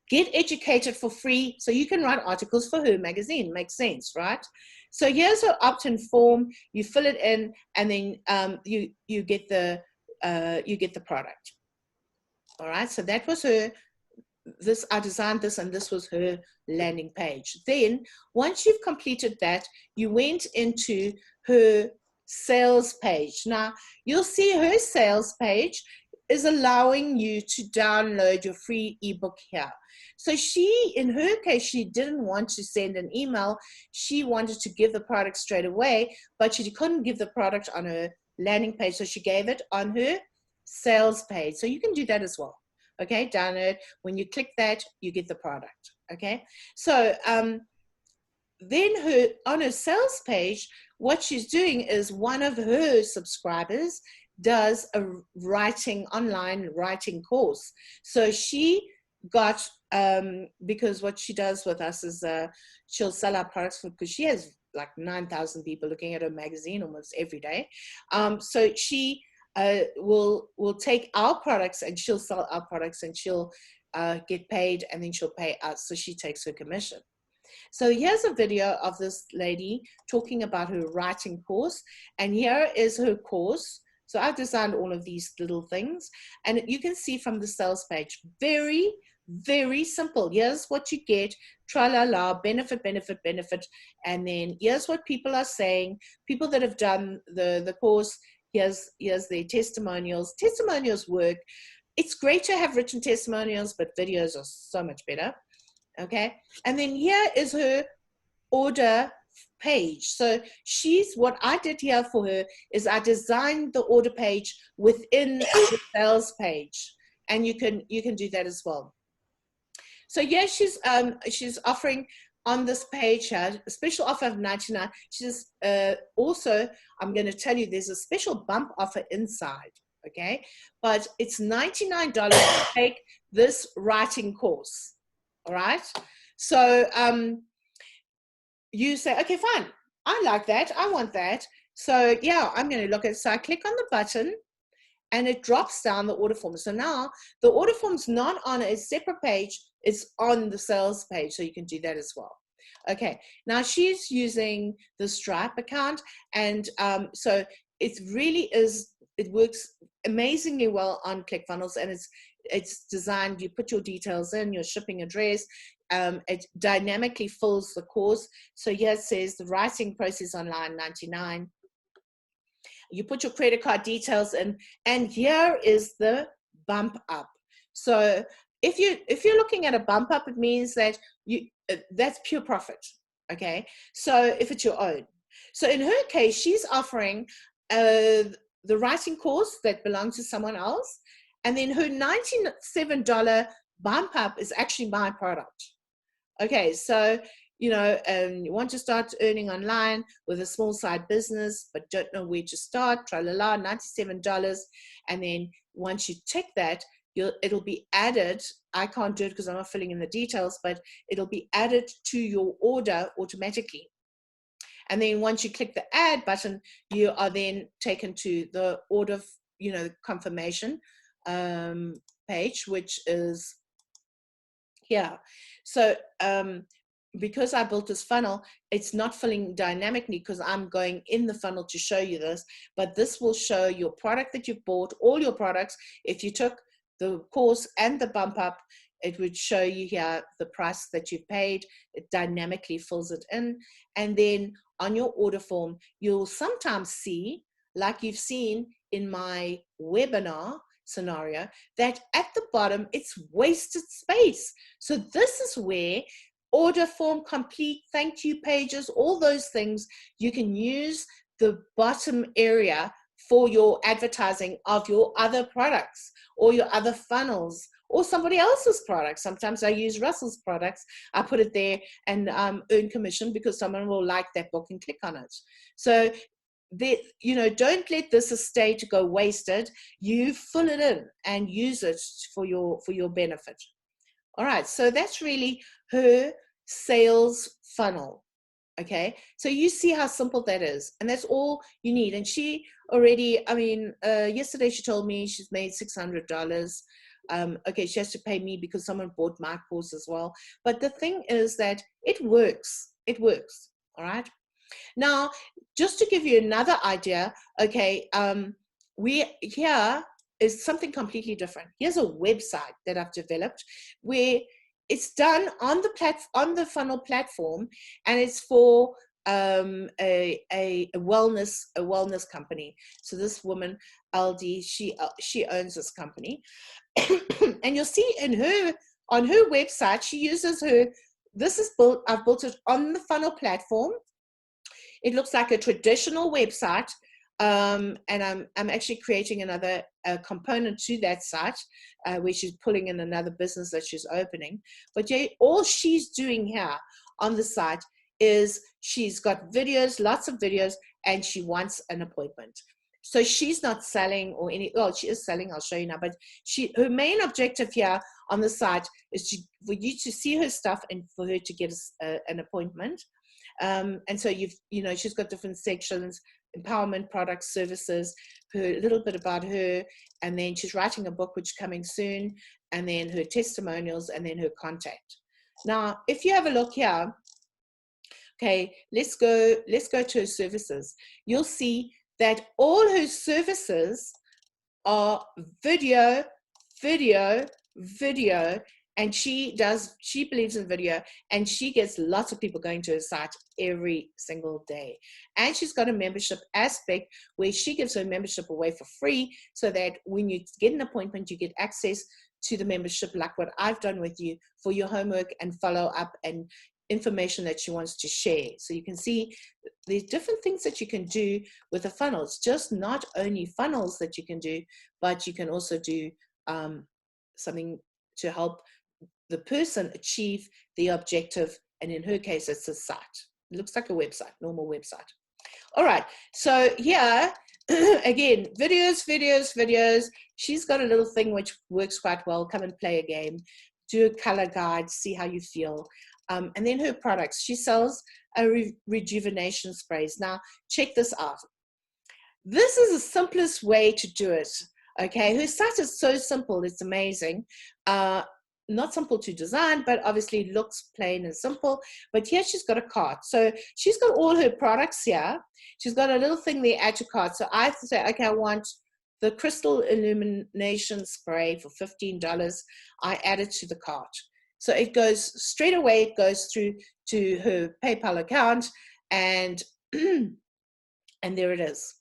get educated for free so you can write articles for her magazine. Makes sense, right? So here's her opt-in form. You fill it in, and then you get the product. All right, so that was her. I designed this, and this was her landing page. Then once you've completed that, you went into her sales page. Now you'll see her sales page is allowing you to download your free ebook here. So she, in her case, she didn't want to send an email. She wanted to give the product straight away, but she couldn't give the product on her landing page, so she gave it on her sales page. So you can do that as well. Okay, download. When you click that, you get the product. Okay, so then on her sales page, what she's doing is one of her subscribers does a online writing course. So she got, because what she does with us is she'll sell our products because she has like 9,000 people looking at her magazine almost every day. So she will take our products, and she'll sell our products, and she'll get paid, and then she'll pay us. So she takes her commission. So here's a video of this lady talking about her writing course, and here is her course. So I've designed all of these little things, and you can see from the sales page, very, very simple. Here's what you get, tra-la-la, benefit, benefit, benefit, and then here's what people are saying, people that have done the course. Here's their testimonials. Testimonials work. It's great to have written testimonials, but videos are so much better. Okay, and then here is her order page. So what I did here for her is I designed the order page within the sales page, and you can do that as well. So yeah, she's offering on this page here a special offer of 99. She's also, I'm going to tell you, there's a special bump offer inside. Okay, but it's $99 to take this writing course. All right, so you say, okay, fine, I like that, I want that. So yeah, I'm going to look at it. So I click on the button, and it drops down the order form. So now the order form's not on a separate page, it's on the sales page, so you can do that as well. Okay, now she's using the Stripe account, and so it really is, it works amazingly well on ClickFunnels, and it's designed, you put your details in, your shipping address, it dynamically fills the course. So here it says the writing process online, 99. You put your credit card details in, and here is the bump up. So if you're looking at a bump up, it means that that's pure profit. Okay, so if it's your own. So in her case, she's offering the writing course that belongs to someone else, and then her $97 bump up is actually my product. Okay, so you want to start earning online with a small side business, but don't know where to start, tra-la-la, $97. And then once you tick that, it'll be added. I can't do it because I'm not filling in the details, but it'll be added to your order automatically. And then once you click the add button, you are then taken to the order, confirmation page, which is here. So because I built this funnel, it's not filling dynamically because I'm going in the funnel to show you this, but this will show your product that you've bought, all your products. If you took the course and the bump up, it would show you here the price that you paid. It dynamically fills it in. And then on your order form, you'll sometimes see, like you've seen in my webinar scenario, that at the bottom, it's wasted space. So this is where order form complete, thank you pages, all those things, you can use the bottom area for your advertising of your other products or your other funnels or somebody else's products. Sometimes I use Russell's products. I put it there and earn commission because someone will like that book and click on it. So you know, don't let this estate go wasted. You fill it in and use it for your benefit. All right, so that's really her sales funnel. Okay, so you see how simple that is, and that's all you need. And she already, I mean, yesterday she told me she's made $600. Okay, she has to pay me because someone bought my course as well. But the thing is that it works. It works. All right. Now, just to give you another idea, okay, here is something completely different. Here's a website that I've developed where it's done on the funnel platform, and it's for a wellness company. So this woman, LD, she owns this company, and you'll see on her website she uses her. This is built. I've built it on the funnel platform. It looks like a traditional website, and I'm actually creating another component to that site where she's pulling in another business that she's opening. But yeah, all she's doing here on the site is she's got videos, lots of videos, and she wants an appointment. So she's not selling or any, well, she is selling, I'll show you now, but her main objective here on the site is for you to see her stuff and for her to get an appointment. And so she's got different sections: empowerment, products, services, a little bit about her, and then she's writing a book which is coming soon, and then her testimonials, and then her contact. Now, if you have a look here, okay, let's go to her services. You'll see that all her services are video, and she believes in video, and she gets lots of people going to her site every single day. And she's got a membership aspect where she gives her membership away for free, so that when you get an appointment, you get access to the membership, like what I've done with you, for your homework and follow up and information that she wants to share. So you can see there's different things that you can do with a funnel. It's just not only funnels that you can do, but you can also do something to help the person achieve the objective. And in her case, it's a site. It looks like a website, normal website. All right, so here, again, videos. She's got a little thing which works quite well. Come and play a game, do a color guide, see how you feel. And then her products. She sells rejuvenation sprays. Now, check this out. This is the simplest way to do it. Okay, her site is so simple, it's amazing. Not simple to design, but obviously looks plain and simple. But here she's got a cart. So she's got all her products here. She's got a little thing there, add to cart. So I have to say, okay, I want the crystal illumination spray for $15. I add it to the cart. So it goes straight away, it goes through to her PayPal account, and there it is.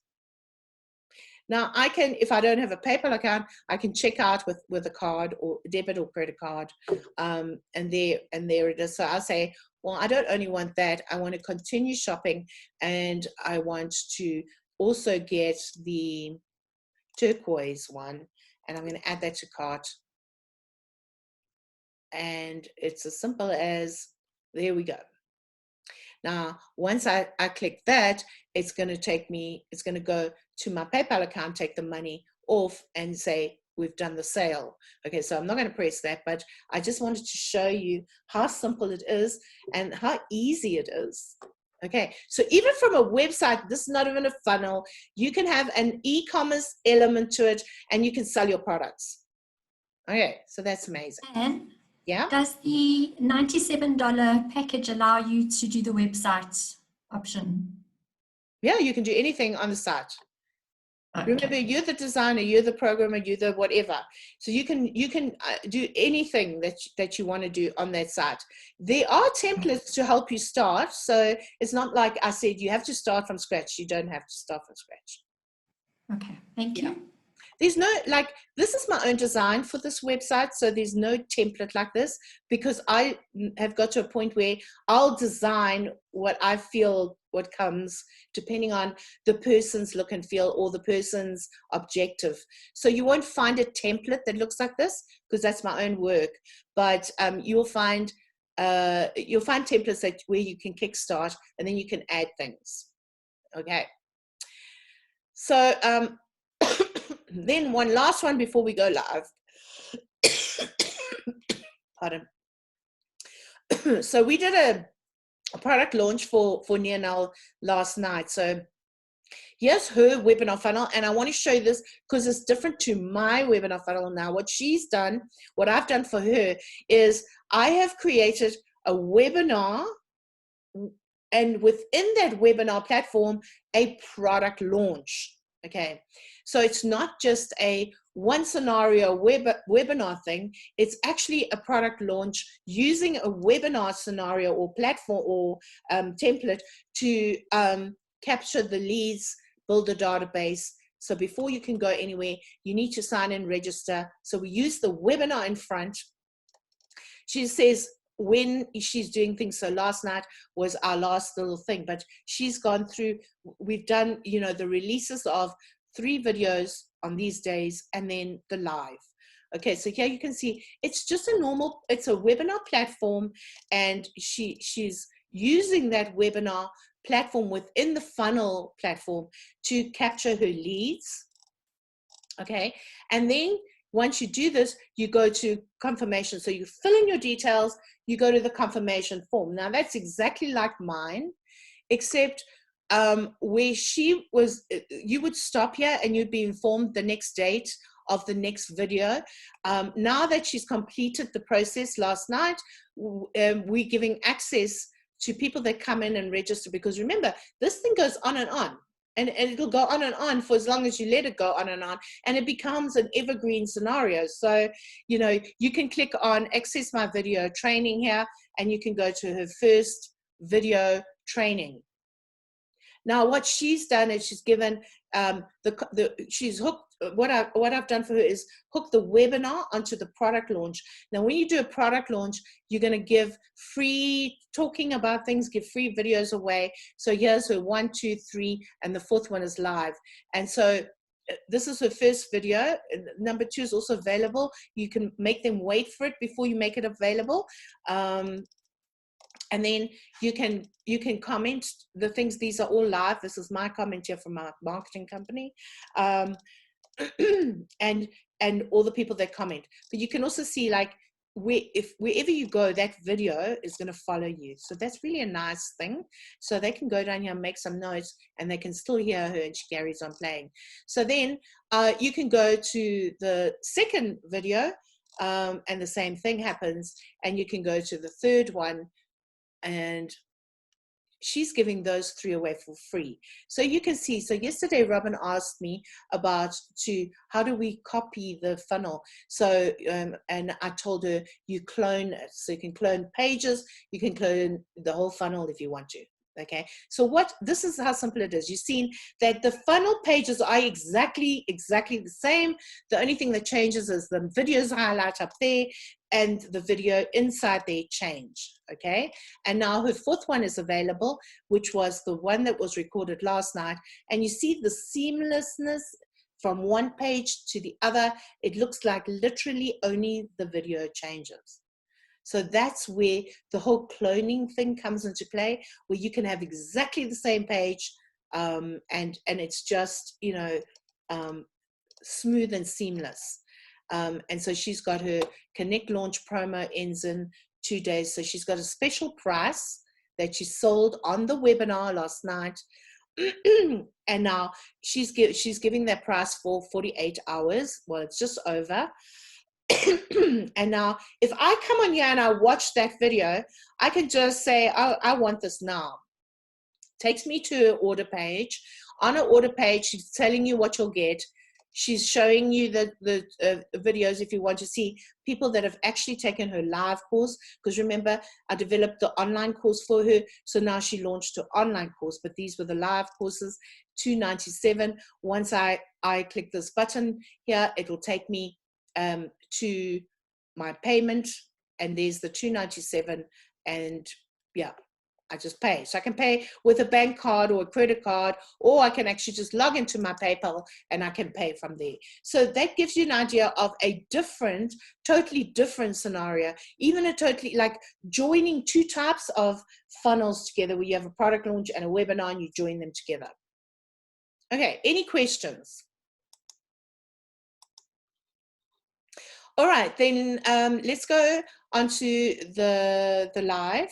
Now I can, if I don't have a PayPal account, I can check out with a card or debit or credit card, and there it is. So I'll say, well, I don't only want that, I want to continue shopping, and I want to also get the turquoise one, and I'm going to add that to cart. And it's as simple as, there we go. Now, once I click that, it's going to take me, it's going to go to my PayPal account, take the money off, and say, we've done the sale. Okay, so I'm not going to press that, but I just wanted to show you how simple it is and how easy it is. Okay, so even from a website, this is not even a funnel, you can have an e-commerce element to it, and you can sell your products. Okay, so that's amazing. And yeah, does the $97 package allow you to do the website option? Yeah, you can do anything on the site. Okay. Remember, you're the designer, you're the programmer, you're the whatever. So you can do anything that you want to do on that site. There are templates to help you start. So it's not like I said, you have to start from scratch. You don't have to start from scratch. Okay, thank you. There's no, like, this is my own design for this website. So there's no template like this, because I have got to a point where I'll design what I feel what comes depending on the person's look and feel or the person's objective. So you won't find a template that looks like this, because that's my own work, but you'll find templates that where you can kickstart and then you can add things. Okay. So then one last one before we go live. Pardon. So we did a product launch for Neonel last night. So here's her webinar funnel, and I want to show you this because it's different to my webinar funnel now. What she's done, what I've done for her is I have created a webinar, and within that webinar platform, a product launch. Okay, so it's not just a one scenario webinar thing, it's actually a product launch using a webinar scenario or platform or template to capture the leads, build a database. So before you can go anywhere, you need to sign and register. So we use the webinar in front. She says when she's doing things, so last night was our last little thing, but she's gone through, we've done, you know, the releases of 3 videos on these days and then the live. Okay, so here you can see it's just a normal, it's a webinar platform, and she's using that webinar platform within the funnel platform to capture her leads. Okay, and then once you do this, you go to confirmation. So you fill in your details, you go to the confirmation form. Now that's exactly like mine, except where she was, you would stop here and you'd be informed the next date of the next video. Now that she's completed the process last night, we're giving access to people that come in and register, because remember, this thing goes on and on. And it'll go on and on for as long as you let it go on, and it becomes an evergreen scenario. So, you know, you can click on access my video training here, and you can go to her first video training. Now, what she's done is she's given she's hooked. What I've done for her is hook the webinar onto the product launch. Now, when you do a product launch, you're going to give free talking about things, give free videos away. So here's her 1, 2, 3, and the 4th one is live. And so this is her first video. Number 2 is also available. You can make them wait for it before you make it available. And then you can comment the things. These are all live. This is my comment here from my marketing company, and all the people that comment. But you can also see, like, wherever you go, that video is going to follow you. So that's really a nice thing. So they can go down here and make some notes, and they can still hear her, and she carries on playing. So then you can go to the second video, and the same thing happens, and you can go to the 3rd one. And she's giving those 3 away for free. So you can see, so yesterday Robin asked me about how do we copy the funnel. So and I told her you clone it. So you can clone pages, you can clone the whole funnel if you want to. Okay, so this is how simple it is. You've seen that the funnel pages are exactly the same. The only thing that changes is the videos highlight up there, and the video inside there change. Okay, and now her 4th one is available, which was the one that was recorded last night, and you see the seamlessness from one page to the other. It looks like literally only the video changes. So that's where the whole cloning thing comes into play, where you can have exactly the same page, and it's just, you know, smooth and seamless. And so she's got her Connect launch promo ends in 2 days. So she's got a special price that she sold on the webinar last night. And now she's giving that price for 48 hours. Well, it's just over. And now if I come on here and I watch that video, I can just say, I want this now. Takes me to an order page. On an order page, she's telling you what you'll get. She's showing you the videos if you want to see people that have actually taken her live course. Because remember, I developed the online course for her. So now she launched her online course. But these were the live courses, $297. Once I click this button here, it will take me to my payment. And there's the $297. And yeah, I just pay. So I can pay with a bank card or a credit card, or I can actually just log into my PayPal and I can pay from there. So that gives you an idea of a different, totally different scenario, even a totally like joining two types of funnels together where you have a product launch and a webinar and you join them together. Okay, any questions? All right, then let's go onto the live.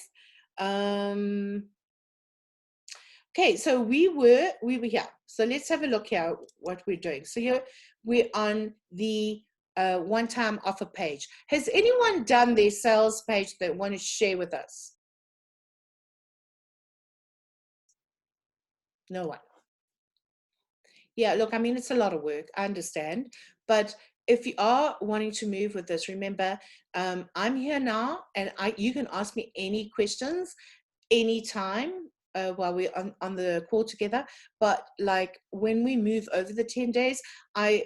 Okay, so we were here. So let's have a look here what we're doing. So here we're on the one-time offer page. Has anyone done their sales page that want to share with us? No one. Yeah, look, I mean, it's a lot of work, I understand, but if you are wanting to move with this, remember, I'm here now, and you can ask me any questions anytime while we're on the call together. But like when we move over the 10 days, I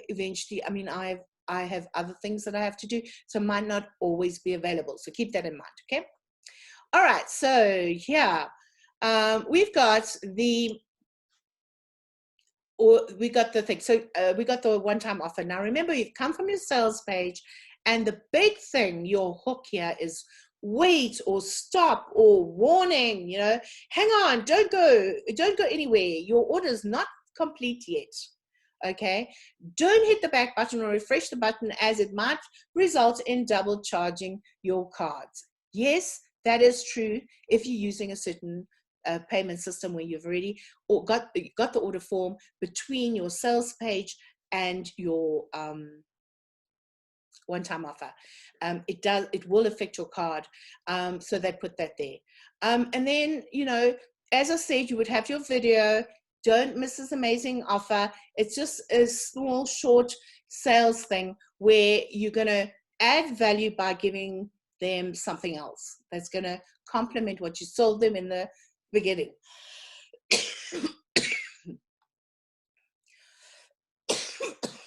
have other things that I have to do, so might not always be available. So keep that in mind, okay? All right, so here we've got the thing. So we got the one-time offer. Now remember, you've come from your sales page, and the big thing, your hook here is wait or stop or warning, you know, hang on, don't go anywhere. Your order is not complete yet. Okay, don't hit the back button or refresh the button, as it might result in double charging your cards. Yes, that is true if you're using a certain payment system where you've already got the order form between your sales page and your one-time offer. It will affect your card, so they put that there. And then, you know, as I said, you would have your video. Don't miss this amazing offer. It's just a small, short sales thing where you're going to add value by giving them something else that's going to complement what you sold them in the beginning.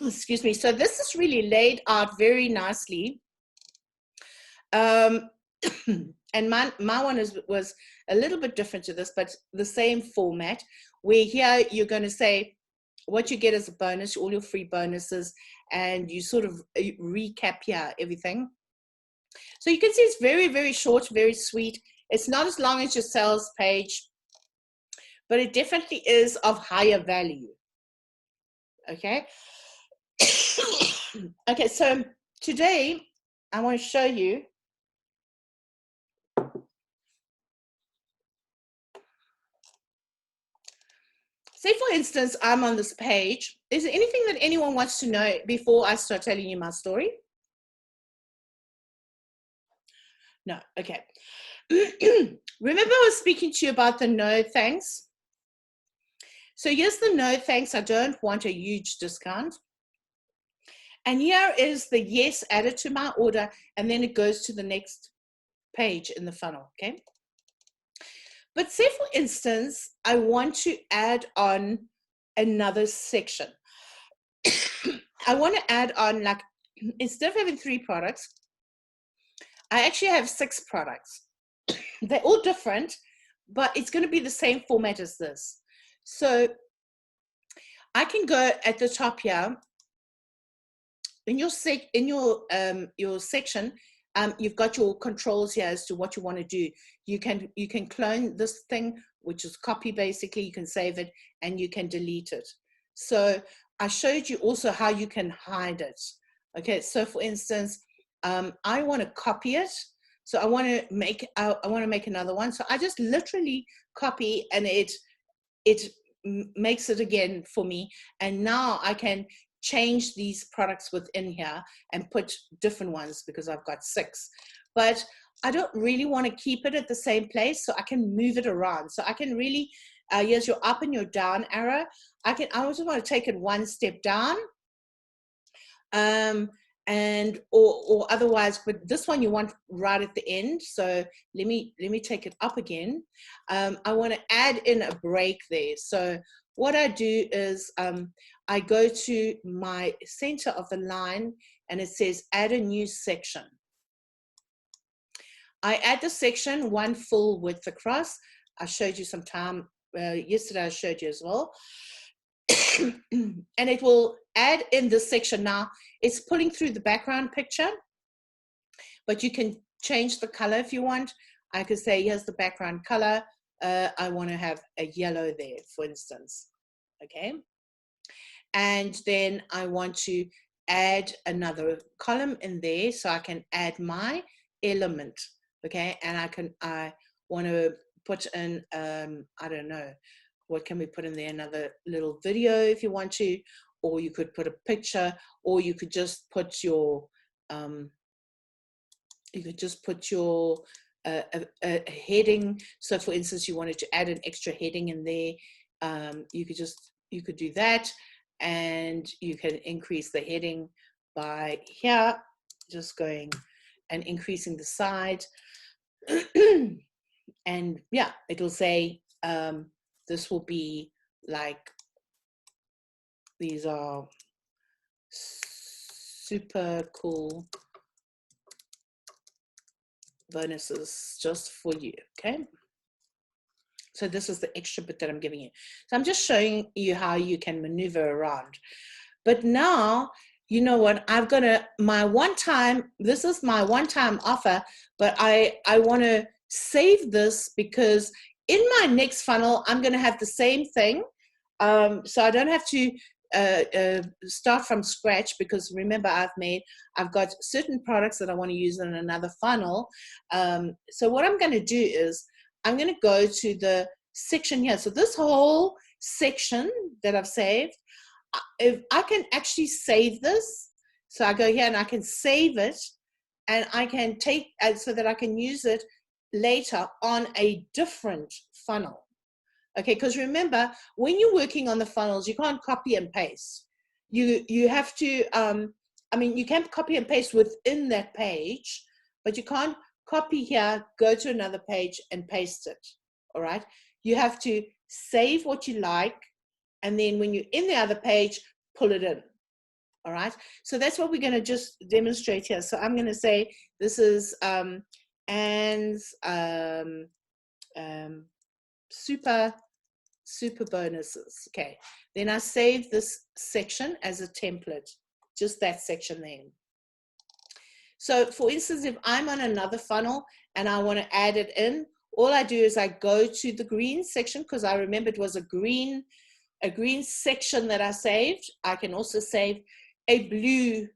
Excuse me. So this is really laid out very nicely. And my one was a little bit different to this, but the same format, where here you're going to say what you get as a bonus, all your free bonuses, and you sort of recap here everything. So you can see it's very, very short, very sweet. It's not as long as your sales page, but it definitely is of higher value. Okay. Okay, so today I want to show you say, for instance, I'm on this page. Is there anything that anyone wants to know before I start telling you my story? No, okay. Remember I was speaking to you about the no thanks? So here's the no thanks, I don't want a huge discount. And here is the yes added to my order, and then it goes to the next page in the funnel, okay? But say, for instance, I want to add on another section. I want to add on, like, instead of having 3 products, I actually have 6 products. They're all different, but it's going to be the same format as this. So I can go at the top here. In your section, you've got your controls here as to what you want to do. You can clone this thing, which is copy basically. You can save it and you can delete it. So I showed you also how you can hide it. Okay, so for instance, I want to copy it. So I want to make another one. So I just literally copy, and it makes it again for me. And now I can change these products within here and put different ones because I've got 6. But I don't really want to keep it at the same place, so I can move it around. So I can really, here's your up and your down arrow. I also want to take it one step down. Or otherwise, but this one you want right at the end. So let me take it up again. I want to add in a break there. So what I do is I go to my center of the line, and it says add a new section. I add the section one full width across. I showed you some time yesterday. I showed you as well. And it will add in this section. Now it's pulling through the background picture, but you can change the color if you want. I could say, here's the background color. I want to have a yellow there, for instance. Okay. And then I want to add another column in there, so I can add my element. Okay. And I want to put in, I don't know, what can we put in there? Another little video if you want to, or you could put a picture, or you could just put your, a heading. So for instance, you wanted to add an extra heading in there. You could do that, and you can increase the heading by here, just going and increasing the side. And yeah, it'll say, this will be like, these are super cool bonuses just for you. Okay. So this is the extra bit that I'm giving you. So I'm just showing you how you can maneuver around. But now, you know what, I've got this is my one-time offer, but I want to save this, because in my next funnel, I'm going to have the same thing. So I don't have to start from scratch, because remember, I've got certain products that I want to use in another funnel. So what I'm going to do is I'm going to go to the section here. So this whole section that I've saved, if I can actually save this. So I go here and I can save it, and I can take so that I can use it later on a different funnel. Okay, because remember, when you're working on the funnels, you can't copy and paste. You have to, I mean, you can copy and paste within that page, but you can't copy here, go to another page and paste it. All right, you have to save what you like, and then when you're in the other page, pull it in. All right, so that's what we're going to just demonstrate here. So I'm going to say this is Anne's super bonuses. Okay, then I save this section as a template, just that section there. So for instance, if I'm on another funnel and I want to add it in, all I do is I go to the green section, because I remember it was a green section that I saved. I can also save a blue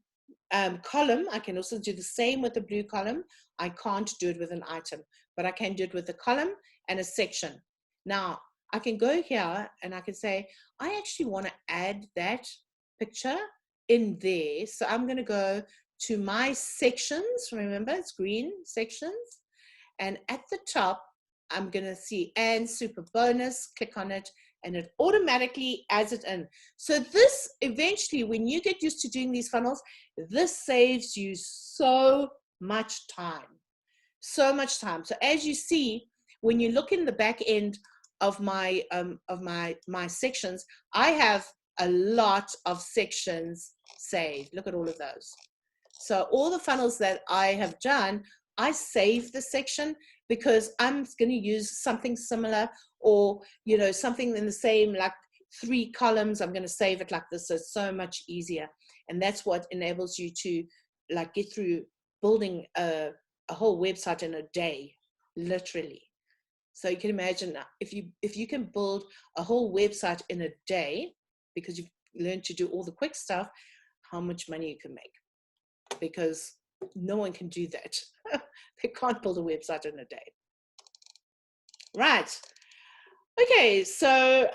column. I can also do the same with the blue column. I can't do it with an item, but I can do it with a column and a section. Now I can go here and I can say, I actually want to add that picture in there. So I'm going to go to my sections. Remember, it's green sections. And at the top, I'm going to see and super bonus, click on it, and it automatically adds it in. So this eventually, when you get used to doing these funnels, this saves you so much time, so much time. So as you see, when you look in the back end of my sections, I have a lot of sections saved. Look at all of those. So all the funnels that I have done, I save the section, because I'm going to use something similar, or you know, something in the same, like 3 columns. I'm going to save it like this, so it's so much easier. And that's what enables you to like get through building a whole website in a day, literally. So you can imagine if you can build a whole website in a day, because you've learned to do all the quick stuff, how much money you can make, because no one can do that. They can't build a website in a day. Right. Okay, so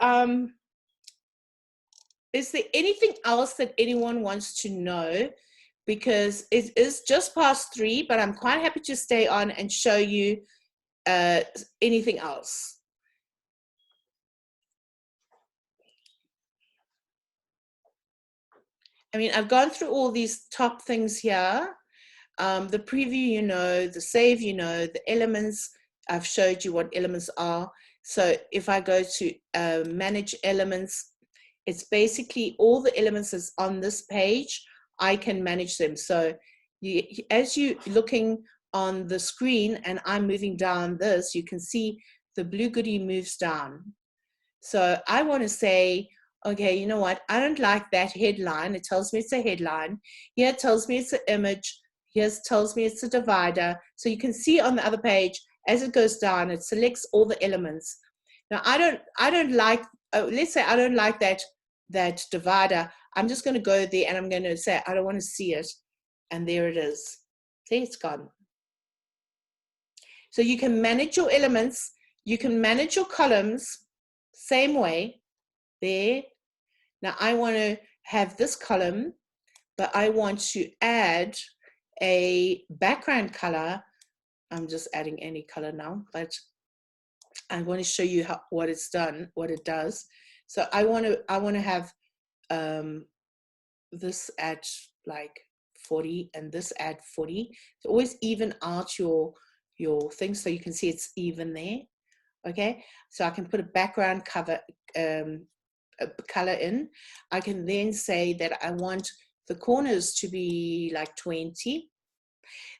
is there anything else that anyone wants to know? Because it is just past 3, but I'm quite happy to stay on and show you anything else. I mean, I've gone through all these top things here. The preview, you know, the save, you know, the elements, I've showed you what elements are. So if I go to manage elements, it's basically all the elements that's on this page, I can manage them. So as you're looking on the screen and I'm moving down this, you can see the blue goodie moves down. So I want to say, okay, you know what? I don't like that headline. It tells me it's a headline. Here it tells me it's an image. Here it tells me it's a divider. So you can see on the other page, as it goes down, it selects all the elements. Now I don't like, let's say I don't like that divider. I'm just going to go there and I'm going to say, I don't want to see it. And there it is. See, it's gone. So you can manage your elements. You can manage your columns same way. There. Now I want to have this column, but I want to add a background color. I'm just adding any color now, but I want to show you what it's done, what it does. So I want to have this at like 40 and this at 40. So always even out your thing so you can see it's even there. Okay, so I can put a background color in. I can then say that I want the corners to be like 20.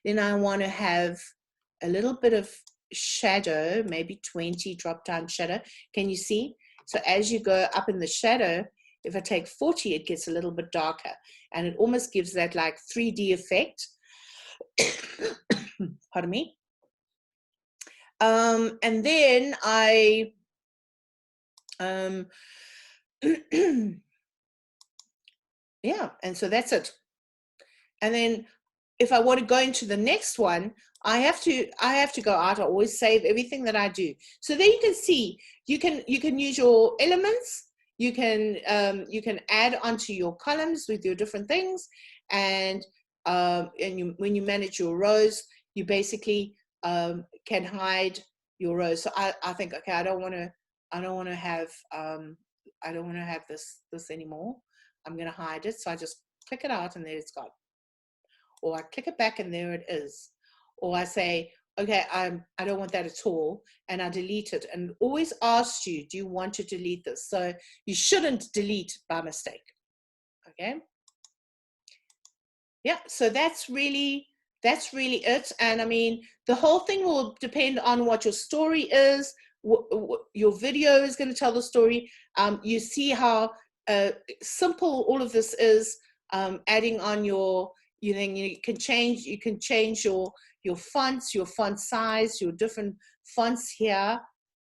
Then I want to have a little bit of shadow, maybe 20 drop down shadow. Can you see? So as you go up in the shadow, if I take 40, it gets a little bit darker and it almost gives that like 3D effect. Pardon me. And then I yeah, and so that's it. And then if I want to go into the next one, I have to go out. I always save everything that I do. So there you can see, you can use your elements. You can add onto your columns with your different things, and when you manage your rows, you basically can hide your rows. So I think, okay, I don't want to have this anymore. I'm going to hide it. So I just click it out and there it's gone. Or I click it back and there it is. Or I say, okay, I don't want that at all, and I delete it. And always ask you, do you want to delete this? So you shouldn't delete by mistake. Okay. Yeah. So that's really it. And I mean, the whole thing will depend on what your story is. Your video is going to tell the story. You see how simple all of this is. Adding on your, you can change your fonts, your font size, your different fonts here.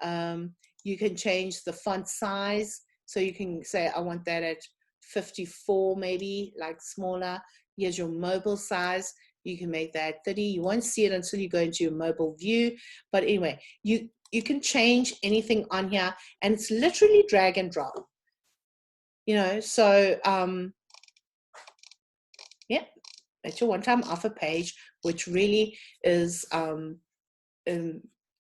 You can change the font size. So you can say, I want that at 54, maybe like smaller. Here's your mobile size. You can make that 30. You won't see it until you go into your mobile view. But anyway, you can change anything on here, and it's literally drag and drop. So yeah, that's your one-time offer page, which really is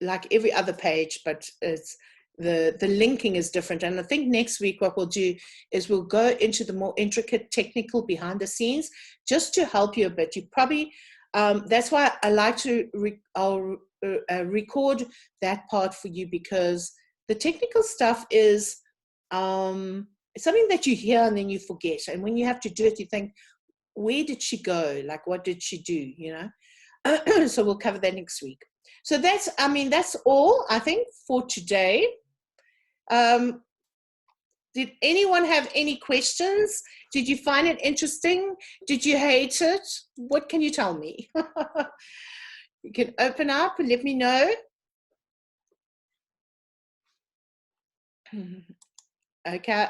like every other page, but it's the linking is different. And I think next week what we'll do is we'll go into the more intricate technical behind the scenes, just to help you a bit. You probably that's why I like to record that part for you, because the technical stuff is something that you hear and then you forget, and when you have to do it, you think, where did she go? Like, what did she do? So we'll cover that next week. So that's all I think for today. Did anyone have any questions? Did you find it interesting? Did you hate it? What can you tell me? You can open up and let me know. Okay.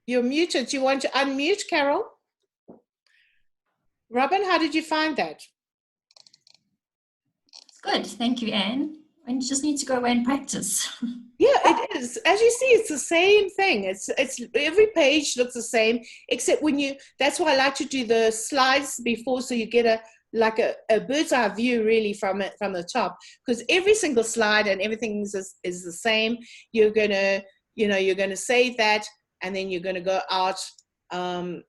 You're muted. Do you want to unmute, Carol? Robin, how did you find that? It's good. Thank you, Anne. And you just need to go away and practice. Yeah, it is. As you see, it's the same thing. It's every page looks the same, except that's why I like to do the slides before, so you get a bird's eye view really from the top, because every single slide and everything is the same. You're gonna save that, and then you're gonna go out. And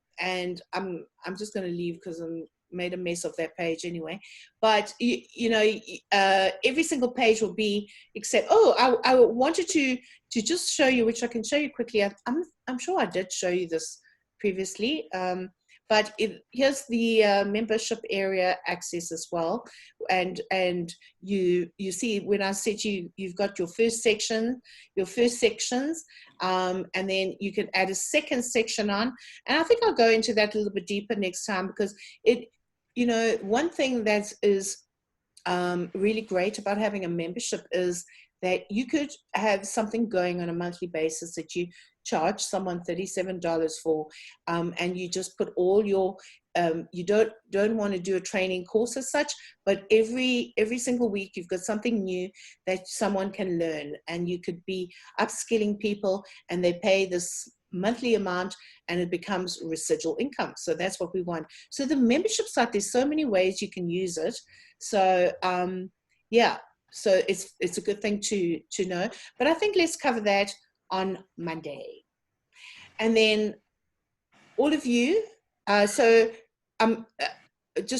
I'm just gonna leave because I'm made a mess of that page anyway. But every single page will be, except I wanted to just show you, which I can show you quickly. I'm sure I did show you this previously, but here's the membership area access as well. And you see when I said you've got your first sections, and then you can add a second section on. And I think I'll go into that a little bit deeper next time, because one thing that is really great about having a membership is that you could have something going on a monthly basis that you charge someone $37 for, and you just put all your you don't want to do a training course as such, but every single week you've got something new that someone can learn, and you could be upskilling people, and they pay this monthly amount and it becomes residual income. So that's what we want. So the membership site, there's so many ways you can use it. So yeah, so it's a good thing to know. But I think let's cover that on Monday. And then all of you, just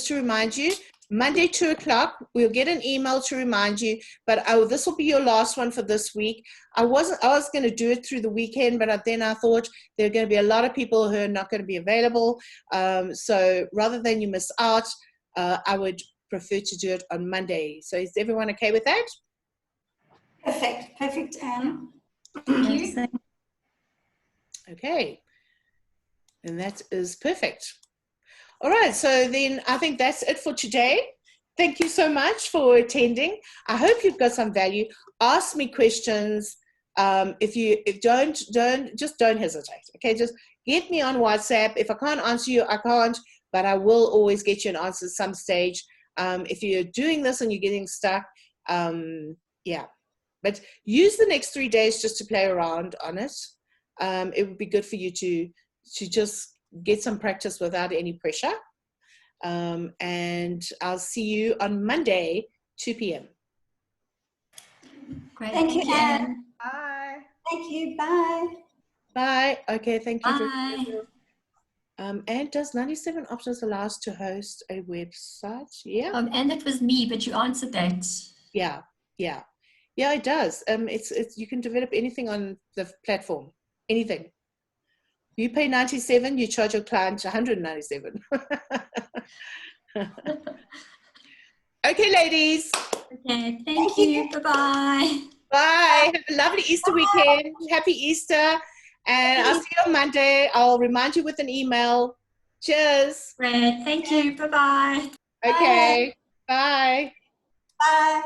to remind you, Monday 2 o'clock, we'll get an email to remind you, but this will be your last one for this week. I was going to do it through the weekend, but then I thought there are going to be a lot of people who are not going to be available. So rather than you miss out, I would prefer to do it on Monday. So is everyone okay with that? Perfect, Anne. Thank you. Okay, and that is perfect. All right, so then I think that's it for today. Thank you so much for attending. I hope you've got some value. Ask me questions. If don't hesitate. Okay, just get me on WhatsApp. If I can't answer you, I can't, but I will always get you an answer at some stage. If you're doing this and you're getting stuck, yeah. But use the next 3 days just to play around on it. It would be good for you to just get some practice without any pressure. And I'll see you on Monday, 2 p.m. Great. Thank you, Anne. Bye. Thank you. Bye. Bye. Okay, thank you. Bye. And does 97 Options allow us to host a website? Yeah. And it was me, but you answered that. Yeah, it does. It's you can develop anything on the platform, anything. You pay 97, you charge your client 197. Okay, ladies. Okay, thank you. Bye-bye. Bye. Have a lovely Easter weekend. Happy Easter. And I'll see you on Monday. I'll remind you with an email. Cheers. Great. Thank you. Bye-bye. Okay. Bye. Bye.